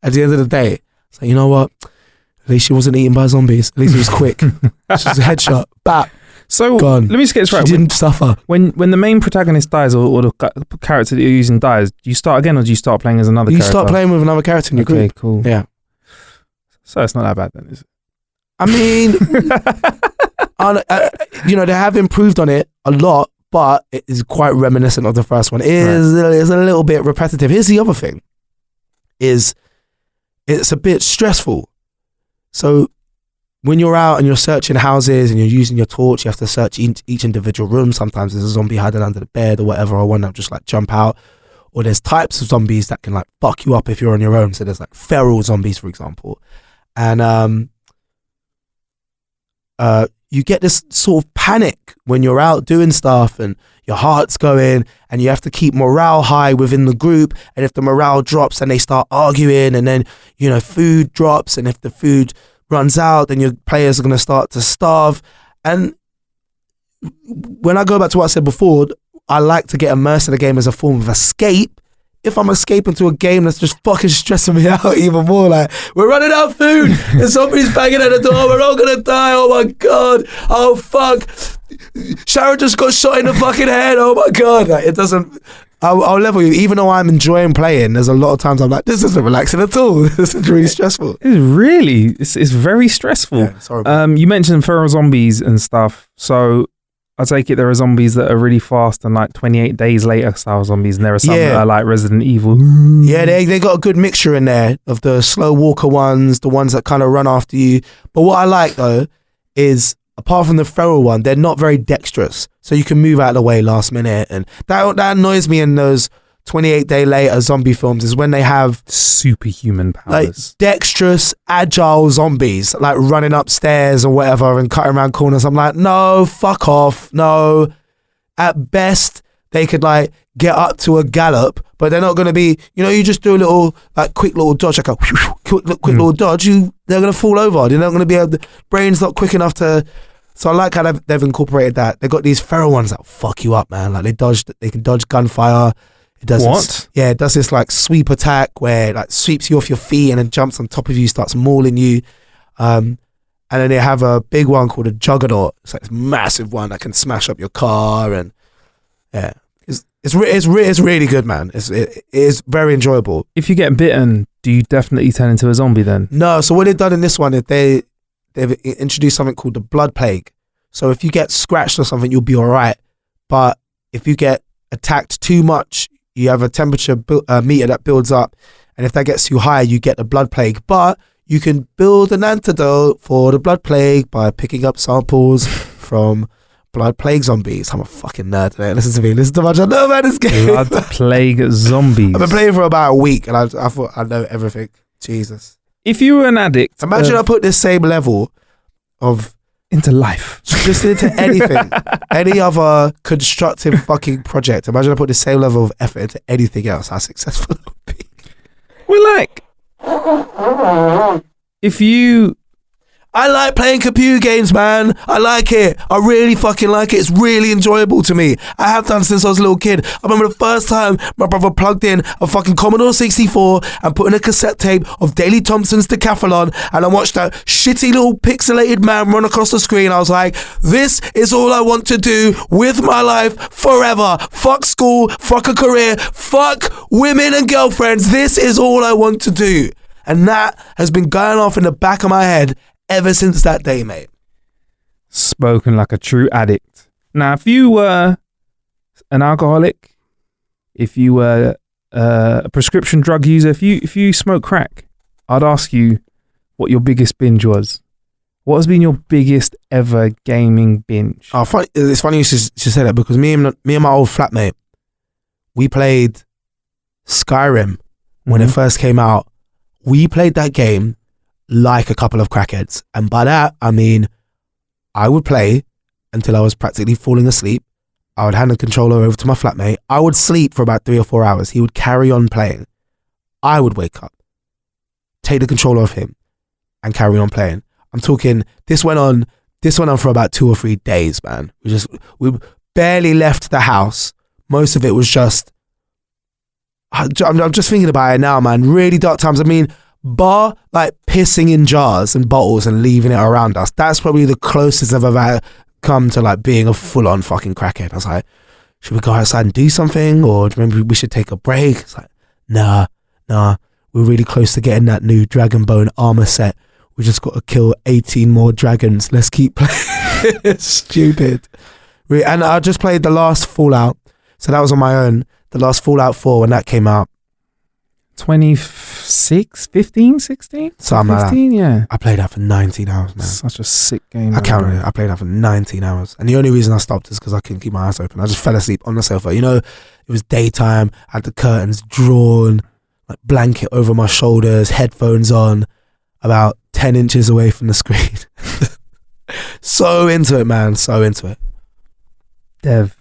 at the end of the day? So you know what? At least she wasn't eaten by zombies. At least it was quick. She was a headshot. Bap. So gone. Let me just get this right. She didn't suffer. When the main protagonist dies or the character that you're using dies, do you start again or do you start playing as another character? You start playing with another character in your group. Okay, cool. Yeah. So it's not that bad then, is it? I mean, they have improved on it a lot, but it is quite reminiscent of the first one. It's a little bit repetitive. Here's the other thing, is it's a bit stressful. So when you're out and you're searching houses and you're using your torch, you have to search each individual room. Sometimes there's a zombie hiding under the bed or whatever, or one that'll just like jump out. or there's types of zombies that can like fuck you up if you're on your own. So there's like feral zombies, for example, and you get this sort of panic when you're out doing stuff and your heart's going, and you have to keep morale high within the group. And if the morale drops, then they start arguing, and then, you know, food drops, and if the food runs out, then your players are going to start to starve. And when I go back to what I said before, I like to get immersed in the game as a form of escape. If I'm escaping to a game that's just fucking stressing me out even more, like, we're running out of food and somebody's banging at the door, we're all gonna die, oh my god, oh fuck, Sharon just got shot in the fucking head, oh my god. Like, it doesn't, I'll level you, even though I'm enjoying playing, there's a lot of times I'm like, this isn't relaxing at all. This is really stressful. It's very stressful. Yeah, it's horrible. You mentioned feral zombies and stuff, so I take it there are zombies that are really fast and like 28 days later style zombies, and there are some that are like Resident Evil. Yeah, they got a good mixture in there of the slow walker ones, the ones that kind of run after you. But what I like though is, apart from the feral one, they're not very dexterous, so you can move out of the way last minute, and that annoys me in those 28-day later zombie films, is when they have superhuman powers, like dexterous, agile zombies like running upstairs or whatever and cutting around corners. I'm like, no, fuck off, no. At best, they could like get up to a gallop, but they're not going to be, you know, you just do a little like quick little dodge, like a quick little dodge, they're going to fall over. They're not going to be able, the brain's not quick enough to. So I like how they've incorporated that. They got these feral ones that fuck you up, man. Like they can dodge gunfire. It does what? It does this like sweep attack where it like sweeps you off your feet and then jumps on top of you, starts mauling you. And then they have a big one called a Juggernaut. It's like this massive one that can smash up your car, and yeah, it's really good, man. It is very enjoyable. If you get bitten, do you definitely turn into a zombie then? No, so what they've done in this one is they've introduced something called the blood plague. So if you get scratched or something, you'll be all right. But if you get attacked too much, you have a temperature meter that builds up, and if that gets too high, you get the blood plague. But you can build an antidote for the blood plague by picking up samples from blood plague zombies. I'm a fucking nerd today. Listen to me. Listen to much I know about this game. Blood plague zombies. I've been playing for about a week, and I thought I know everything. Jesus. If you were an addict, Imagine I put this same level of into life, just into anything, any other constructive fucking project. Imagine I put the same level of effort into anything else. How successful it would be. We're like, if you I like playing computer games, man. I like it. I really fucking like it. It's really enjoyable to me. I have done since I was a little kid. I remember the first time my brother plugged in a fucking Commodore 64 and put in a cassette tape of Daley Thompson's Decathlon, and I watched that shitty little pixelated man run across the screen. I was like, this is all I want to do with my life forever. Fuck school, fuck a career, fuck women and girlfriends. This is all I want to do. And that has been going off in the back of my head ever since that day, mate. Spoken like a true addict. Now, if you were an alcoholic, if you were a prescription drug user, if you smoke crack, I'd ask you what your biggest binge was. What has been your biggest ever gaming binge? Oh, it's funny you should say that, because me and my old flatmate, we played Skyrim when it first came out. We played that game like a couple of crackheads, and by that I mean I would play until I was practically falling asleep. I would hand the controller over to my flatmate. I would sleep for about 3 or 4 hours. He would carry on playing. I would wake up, take the controller off him, and carry on playing. I'm talking, this went on for about 2 or 3 days, man. We barely left the house. Most of it was just, I'm just thinking about it now, man. Really dark times. I mean, bar like pissing in jars and bottles and leaving it around us. That's probably the closest I've ever come to like being a full-on fucking crackhead. I was like, should we go outside and do something, or do you remember we should take a break? It's like, nah, we're really close to getting that new Dragonbone armor set. We just got to kill 18 more dragons. Let's keep playing. It's stupid. And I just played the last Fallout, so that was on my own. The last Fallout 4 when that came out. 2015. 15, 16? Something like that. 15, yeah. I played that for 19 hours, man. Such a sick game. I counted it. I played that for 19 hours. And the only reason I stopped is because I couldn't keep my eyes open. I just fell asleep on the sofa. You know, it was daytime. I had the curtains drawn, like blanket over my shoulders, headphones on, about 10 inches away from the screen. So into it, man. So into it. Dev,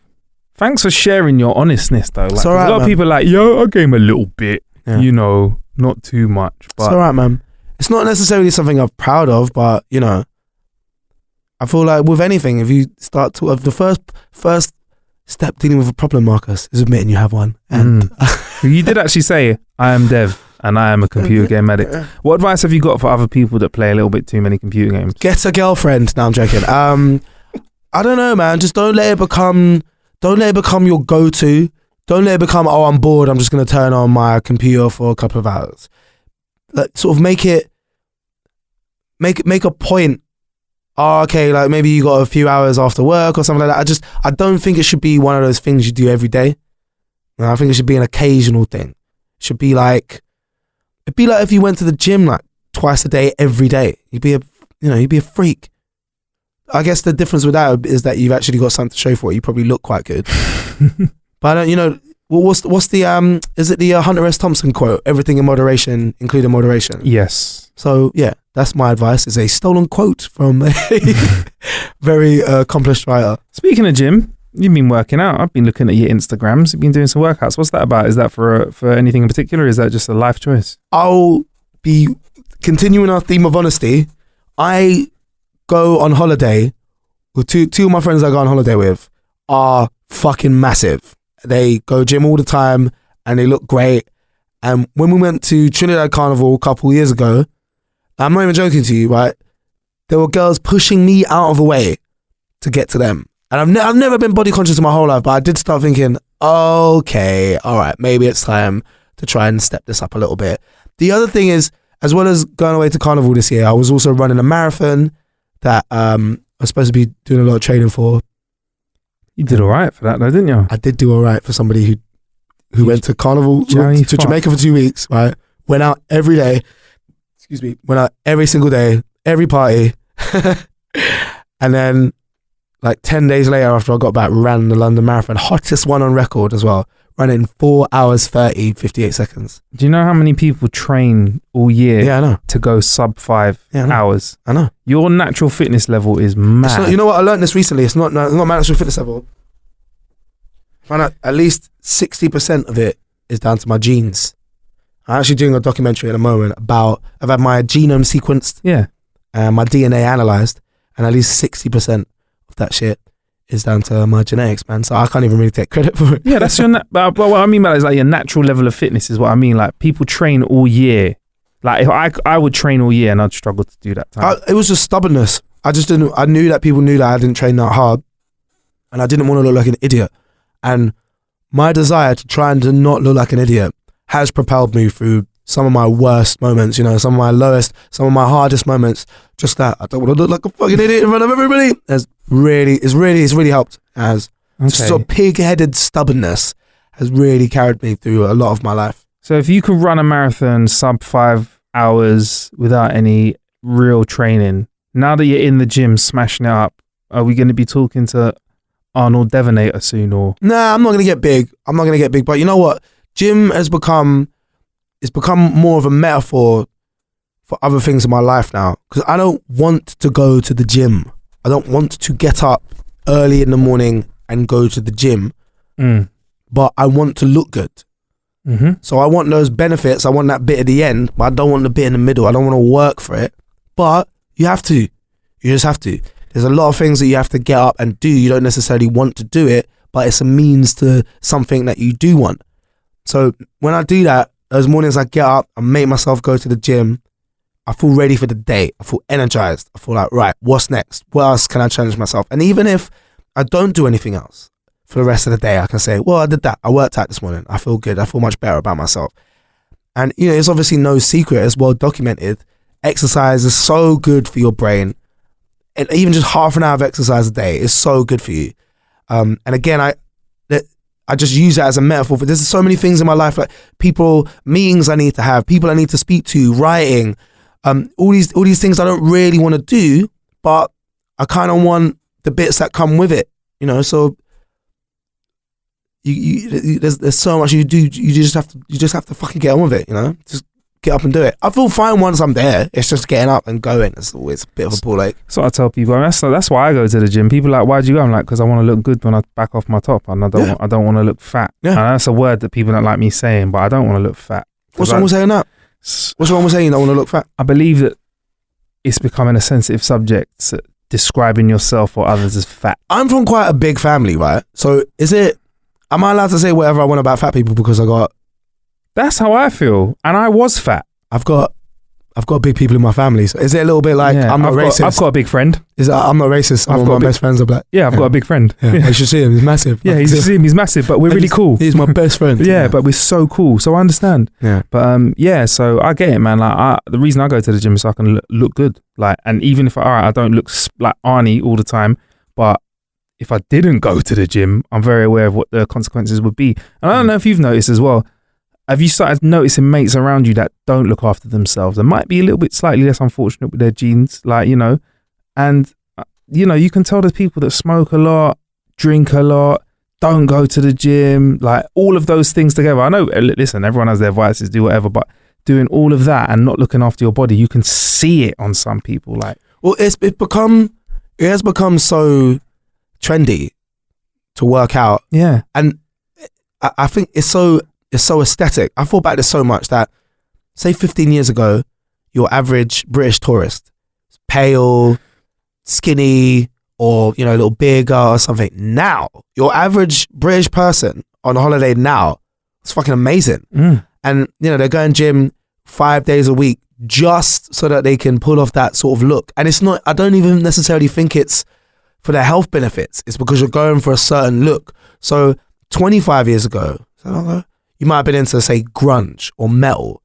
thanks for sharing your honestness, though. Like, It's all right, a lot of man. people are like, yo, I game a little bit, Yeah. you know, not too much. But It's all right, man. It's not necessarily something I'm proud of, but, you know, I feel like with anything, if you start to, the first step dealing with a problem, Marcus, is admitting you have one. And you did actually say, I am Dev and I am a computer game addict. What advice have you got for other people that play a little bit too many computer games? get a girlfriend. No, I'm joking. I don't know, man. Just don't let it become your go-to. Don't let it become, oh, I'm bored, I'm just going to turn on my computer for a couple of hours. Like, sort of make a point. Oh, okay, like maybe you got a few hours after work or something like that. I don't think it should be one of those things you do every day. I think it should be an occasional thing. It should be like, it'd be like if you went to the gym like twice a day, every day. You'd be a freak. I guess the difference with that is that you've actually got something to show for it. You probably look quite good. But I don't, you know, what's the is it the Hunter S. Thompson quote? Everything in moderation, including moderation. Yes. So yeah, that's my advice. It's a stolen quote from a very accomplished writer. Speaking of gym, you've been working out. I've been looking at your Instagrams. You've been doing some workouts. What's that about? Is that for anything in particular? Or is that just a life choice? I'll be continuing our theme of honesty. I go on holiday with two of my friends I go on holiday with are fucking massive. They go gym all the time and they look great. And when we went to Trinidad Carnival a couple years ago, I'm not even joking to you, right? There were girls pushing me out of the way to get to them. And I've never been body conscious in my whole life, but I did start thinking, okay, all right, maybe it's time to try and step this up a little bit. The other thing is, as well as going away to Carnival this year, I was also running a marathon that I was supposed to be doing a lot of training for. You did all right for that, though, didn't you? I did do all right for somebody who went to Carnival, Johnny to fuck. Jamaica for 2 weeks, right? Went out every day. Excuse me. Went out every single day, every party. And then like 10 days later after I got back, ran the London Marathon. Hottest one on record as well. Ran it in 4 hours, 30, 58 seconds. Do you know how many people train all year Yeah, I know. to go sub 5 Yeah, I know. hours? I know. Your natural fitness level is It's mad. not, you know what? I learned this recently. It's not mandatory fitness level. I found out at least 60% of it is down to my genes. I'm actually doing a documentary at the moment about, I've had my genome sequenced Yeah. and my DNA analysed, and at least 60% of that shit is down to my genetics, man. So I can't even really take credit for it. Yeah, that's your. But what I mean by that is like your natural level of fitness is what I mean. Like people train all year. Like if I would train all year and I'd struggle to do that time. It was just stubbornness. I just didn't. I knew that people knew that I didn't train that hard, and I didn't want to look like an idiot. And my desire to try and to not look like an idiot has propelled me through some of my worst moments. You know, some of my lowest, some of my hardest moments. Just that I don't want to look like a fucking idiot in front of everybody. It's really helped. As just sort of pig-headed stubbornness has really carried me through a lot of my life. So if you could run a marathon sub 5 hours without any real training, now that you're in the gym smashing it up, are we going to be talking to Arnold Devonator soon? Or Nah, I'm not gonna get big. But you know what? Gym has become more of a metaphor for other things in my life now. Because I don't want to go to the gym. I don't want to get up early in the morning and go to the gym. But I want to look good. Mm-hmm. So I want those benefits. I want that bit at the end, but I don't want the bit in the middle. I don't want to work for it. But you have to. You just have to. There's a lot of things that you have to get up and do. You don't necessarily want to do it, but it's a means to something that you do want. So when I do that, those mornings I get up, I make myself go to the gym, I feel ready for the day. I feel energized. I feel like, right, what's next? What else can I challenge myself? And even if I don't do anything else for the rest of the day, I can say, well, I did that. I worked out this morning. I feel good. I feel much better about myself. And, you know, it's obviously no secret. It's well documented. Exercise is so good for your brain. And even just half an hour of exercise a day is so good for you. And again, I I just use it as a metaphor. But there's so many things in my life, like meetings I need to have, people I need to speak to, writing, all these things I don't really want to do, but I kind of want the bits that come with it, you know. So there's so much you do. You just have to fucking get on with it, you know. Just get up and do it. I feel fine once I'm there. It's just getting up and going. It's always a bit of a ball ache. So I tell people, that's why I go to the gym. People are like, why'd you go? I'm like, because I want to look good when I back off my top, and I don't want to look fat. Yeah. And that's a word that people don't like me saying, but I don't want to look fat. What's wrong with saying that? What's wrong with saying you don't want to look fat? I believe that it's becoming a sensitive subject, describing yourself or others as fat. I'm from quite a big family, right? So am I allowed to say whatever I want about fat people because That's how I feel. And I was fat. I've got big people in my family. So is it a little bit like I'm not racist? I've got a big friend. I'm not racist. My best friends are black. Yeah, I've got a big friend. Yeah. You should see him. He's massive. Yeah, you should see him. He's massive, but we're really cool. He's my best friend. Yeah, but we're so cool. So I understand. Yeah. But so I get it, man. Like the reason I go to the gym is so I can look good. Like, and even if I don't look like Arnie all the time, but if I didn't go to the gym, I'm very aware of what the consequences would be. And I don't know if you've noticed as well. Have you started noticing mates around you that don't look after themselves? They might be a little bit slightly less unfortunate with their genes, like, you know, and, you know, you can tell the people that smoke a lot, drink a lot, don't go to the gym, like all of those things together. I know, listen, everyone has their vices, do whatever, but doing all of that and not looking after your body, you can see it on some people. Like, well, it has become so trendy to work out. Yeah. And I think it's so aesthetic. I thought about this so much that, say 15 years ago, your average British tourist, pale, skinny, or, you know, a little bigger or something. Now, your average British person on holiday now, it's fucking amazing. And, you know, they're going gym 5 days a week just so that they can pull off that sort of look. And it's not, I don't even necessarily think it's for their health benefits. It's because you're going for a certain look. So 25 years ago, you might have been into, say, grunge or metal.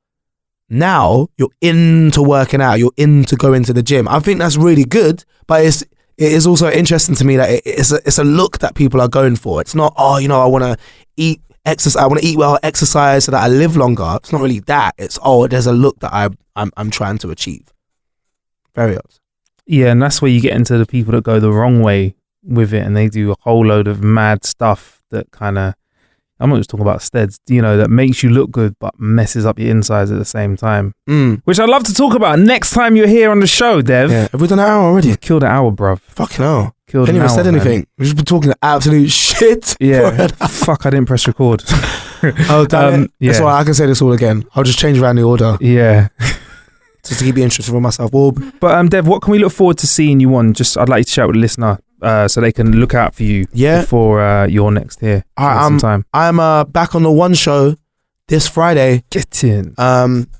Now you're into working out. You're into going to the gym. I think that's really good, but it is also interesting to me that it's a look that people are going for. It's not, oh, you know, I want to eat exercise. I want to eat well, exercise so that I live longer. It's not really that. It's, oh, there's a look that I'm trying to achieve. Very odd. Yeah, and that's where you get into the people that go the wrong way with it, and they do a whole load of mad stuff that kind of, I'm not just talking about steads, you know, that makes you look good but messes up your insides at the same time. Which I'd love to talk about next time you're here on the show, Dev. Yeah. Have we done an hour already? You've killed an hour, bruv. Fucking hell. Killed Ain't an even hour, said anything. man. We've just been talking absolute shit. Yeah. Fuck, I didn't press record. Oh, damn it. Yeah. That's why I can say this all again. I'll just change around the order. Yeah. Just to keep you interested for myself. Well, But Dev, what can we look forward to seeing you on? Just, I'd like you to chat with the listener so they can look out for you before you're next here. I'm back on the One Show this Friday. Get in.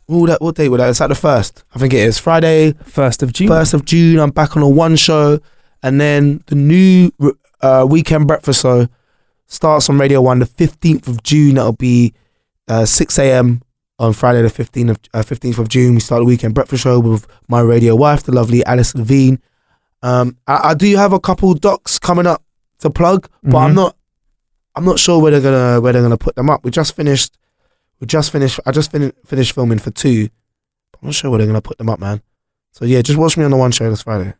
What date was that? It's like the 1st. I think it is. Friday. 1st of June. 1st of June. I'm back on the One Show. And then the new Weekend Breakfast Show starts on Radio 1 the 15th of June. That'll be 6 a.m. on Friday the 15th of June. We start the Weekend Breakfast Show with my radio wife, the lovely Alice Levine. I do have a couple docs coming up to plug, but I'm not sure where they're gonna put them up. I just finished filming for 2. But I'm not sure where they're gonna put them up, man. So yeah, just watch me on the One Show this Friday.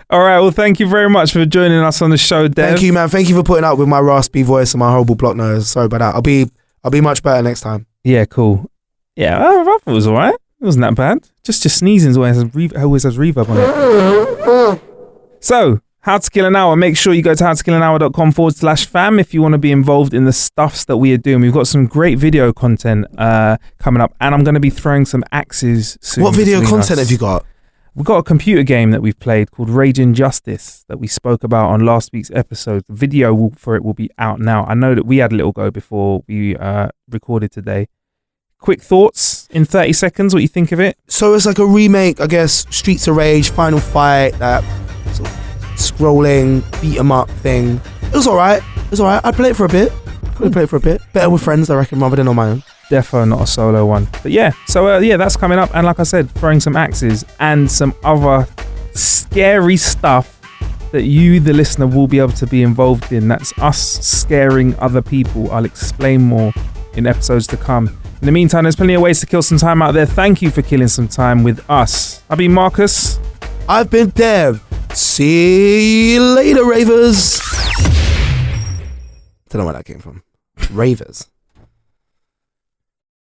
All right, well, thank you very much for joining us on the show, Dev. Thank you, man. Thank you for putting up with my raspy voice and my horrible block nose. Sorry about that. I'll be much better next time. Yeah, cool. Yeah, I thought it was all right. It wasn't that bad. Just your sneezing always has reverb on it. So, How to Kill an Hour. Make sure you go to howtokillanhour.com/fam if you want to be involved in the stuffs that we are doing. We've got some great video content coming up, and I'm going to be throwing some axes soon. What video content have you got? We've got a computer game that we've played called Rage Injustice that we spoke about on last week's episode. The video for it will be out now. I know that we had a little go before we recorded today. Quick thoughts in 30 seconds, what you think of it? So it's like a remake, I guess, Streets of Rage, Final Fight, that sort of scrolling, beat 'em up thing. It was alright. I'd play it for a bit. Better with friends, I reckon, rather than on my own. Defo not a solo one. But yeah, so that's coming up. And like I said, throwing some axes and some other scary stuff that you, the listener, will be able to be involved in. That's us scaring other people. I'll explain more in episodes to come. In the meantime, there's plenty of ways to kill some time out there. Thank you for killing some time with us. I've been Marcus. I've been Dev. See you later, ravers. Don't know where that came from. Ravers.